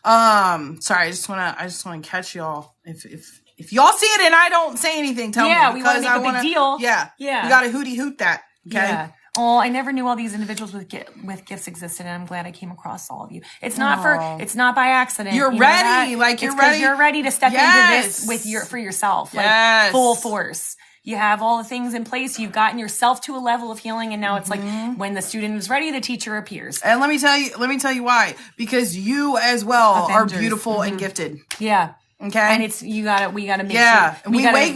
Sorry, I just wanna catch y'all. If y'all see it and I don't say anything, tell me. Yeah, we want to make a big deal. Yeah. Yeah. We gotta hootie hoot that. Okay. Yeah. Oh, I never knew all these individuals with gifts existed, and I'm glad I came across all of you. It's not by accident. You're ready, like you're ready. You're ready to step into this for yourself, like full force. You have all the things in place. You've gotten yourself to a level of healing, and now it's like when the student is ready, the teacher appears. And let me tell you why. Because you as well are beautiful and gifted. Yeah. Okay. And we gotta make sure.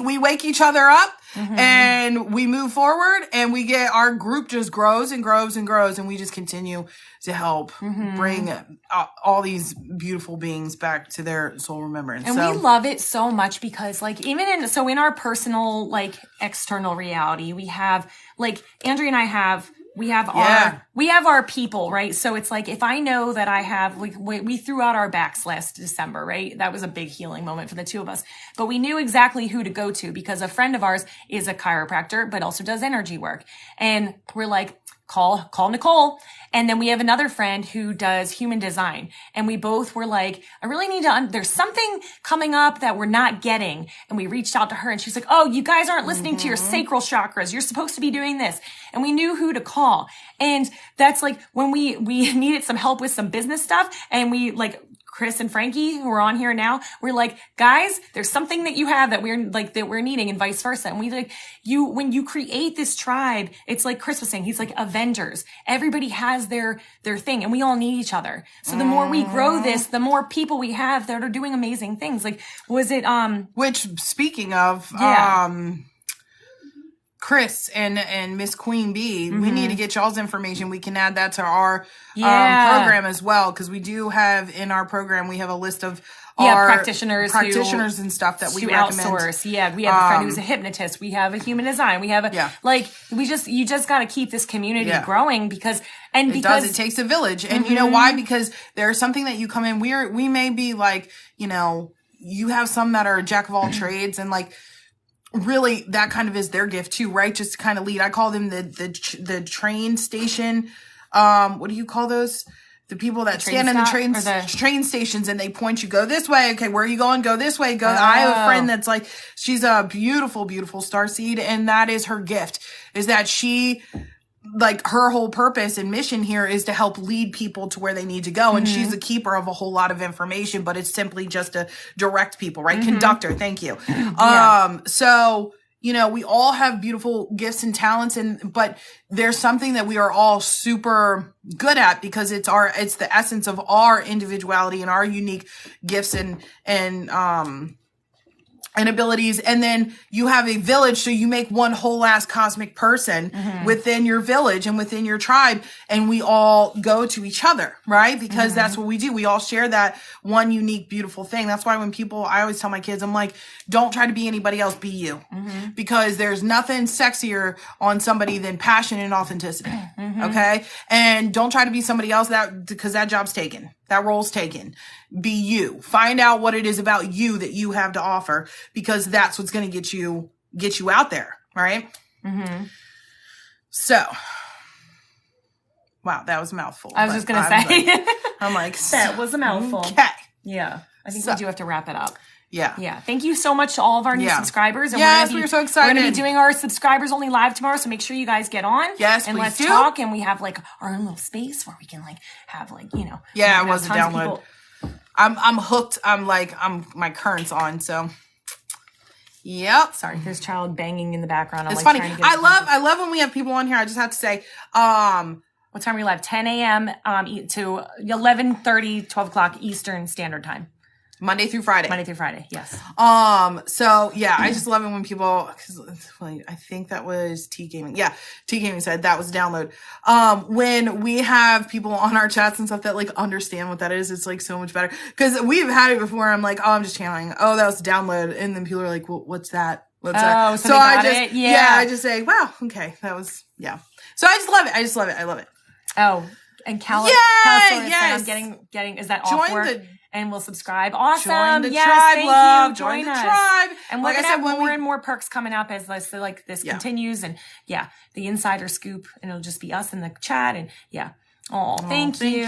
We wake each other up and we move forward and our group just grows and grows and grows and we just continue to help bring all these beautiful beings back to their soul remembrance. And we love it so much because like in our personal like external reality, we have like Andrea and I we have our people, right? So it's like, if I know that I have, like, we threw out our backs last December, right? That was a big healing moment for the 2 of us, but we knew exactly who to go to because a friend of ours is a chiropractor, but also does energy work. And we're like, call Nicole. And then we have another friend who does human design. And we both were like, I really need to, there's something coming up that we're not getting. And we reached out to her and she's like, oh, you guys aren't listening to your sacral chakras. You're supposed to be doing this. And we knew who to call. And that's like when we needed some help with some business stuff and we like, Chris and Frankie, who are on here now, we're like, guys, there's something that you have that we're needing and vice versa. And we like when you create this tribe, it's like Chris was saying, he's like Avengers. Everybody has their thing and we all need each other. So the more we grow this, the more people we have that are doing amazing things. Like, which speaking of, Chris and Miss Queen Bee, we need to get y'all's information. We can add that to our program as well, because we do have in our program, we have a list of are practitioners and stuff that we to recommend. Outsource. Yeah, we have a friend who's a hypnotist. We have a human design. We have you just got to keep this community growing because it takes a village. And you know why? Because there's something that you come in, we may be like, you know, you have some that are a jack of all trades and like, really that kind of is their gift too, right? Just to kind of lead. I call them the train station. What do you call those? The people that stand in the train stations and they point you, go this way. Okay, where are you going? Go this way. Go. Oh. I have a friend that's like, she's a beautiful, beautiful starseed, and that is her gift, is that she, like, her whole purpose and mission here is to help lead people to where they need to go. And she's a keeper of a whole lot of information, but it's simply just to direct people, right? Conductor. Thank you. So, you know, we all have beautiful gifts and talents, but there's something that we are all super good at because it's the essence of our individuality and our unique gifts and abilities. And then you have a village. So you make one whole ass cosmic person within your village and within your tribe. And we all go to each other, right? Because that's what we do. We all share that one unique, beautiful thing. That's why I always tell my kids, I'm like, don't try to be anybody else, be you. Because there's nothing sexier on somebody than passion and authenticity. Okay. And don't try to be somebody else because that job's taken. That role's taken. Be you. Find out what it is about you that you have to offer, because that's what's going to get you out there, right? So, wow, that was a mouthful. I was just going to say. I'm like, that was a mouthful. Okay. Yeah. I think we do have to wrap it up. Yeah. Yeah. Thank you so much to all of our new subscribers. And we're so excited. We're going to be doing our subscribers only live tomorrow. So make sure you guys get on. Yes, and please let's do. talk. And we have like our own little space where we can like have like, you know. Yeah, it was a download. I'm hooked. My current's on. So, yep. Sorry, there's child banging in the background. It's funny. I love when we have people on here. I just have to say, what time are we live? 10 a.m. To 11:30, 12 o'clock Eastern Standard Time. Monday through Friday. Yes. So yeah, I just love it when people, I think that was T Gaming. Yeah. T Gaming said that was a download. When we have people on our chats and stuff that like understand what that is, it's like so much better. Cause we've had it before. I'm like, oh, I'm just channeling. Oh, that was a download. And then people are like, well, what's that? What's that? So I just say, wow, okay. That was, yeah. So I just love it. I love it. Oh, and Calistoris yes. I'm getting, is that Join off work? And we'll subscribe. Awesome. Join the yes, tribe, thank love. you. Join the us. tribe. And we're going to have more and more perks coming up as this continues. And the insider scoop. And it'll just be us in the chat. And thank you.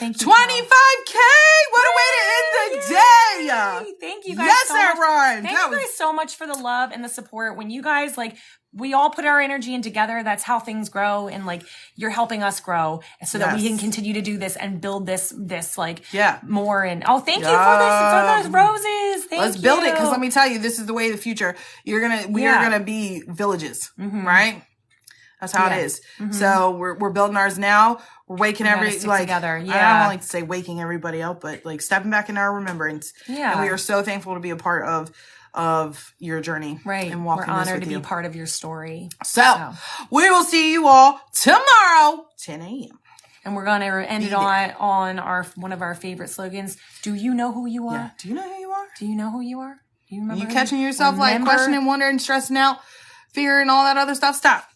Thank you. 25K. What a way to end the day. Thank you guys yes, so much. Ryan. Thank you guys so much for the love and the support. When you guys we all put our energy in together. That's how things grow. And you're helping us grow so that we can continue to do this and build this more. And thank you for those roses. Let's build it. Cause let me tell you, this is the way of the future. We are going to be villages, right? That's how it is. So we're building ours now. We're waking together. Yeah. I don't like to say waking everybody up, but stepping back in our remembrance. Yeah. And we are so thankful to be a part of your journey. Right. And walking We're honored this with to be you. a part of your story. So we will see you all tomorrow, 10 a.m. And we're going to end it on one of our favorite slogans. Do you know who you are? Yeah. Do you know who you are? Do you know who you are? Do you remember? You catching yourself questioning, wondering, stressing out, fear, and all that other stuff? Stop.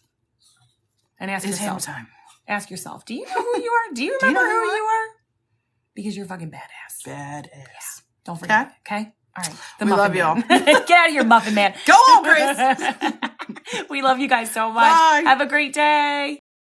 And ask yourself. Time. Ask yourself, do you know who you are? Do you remember who you are? Because you're fucking badass. Badass. Yeah. Don't forget. Okay? All right. We love y'all. Get out of here, Muffin Man. Go on, Chris. We love you guys so much. Bye. Have a great day.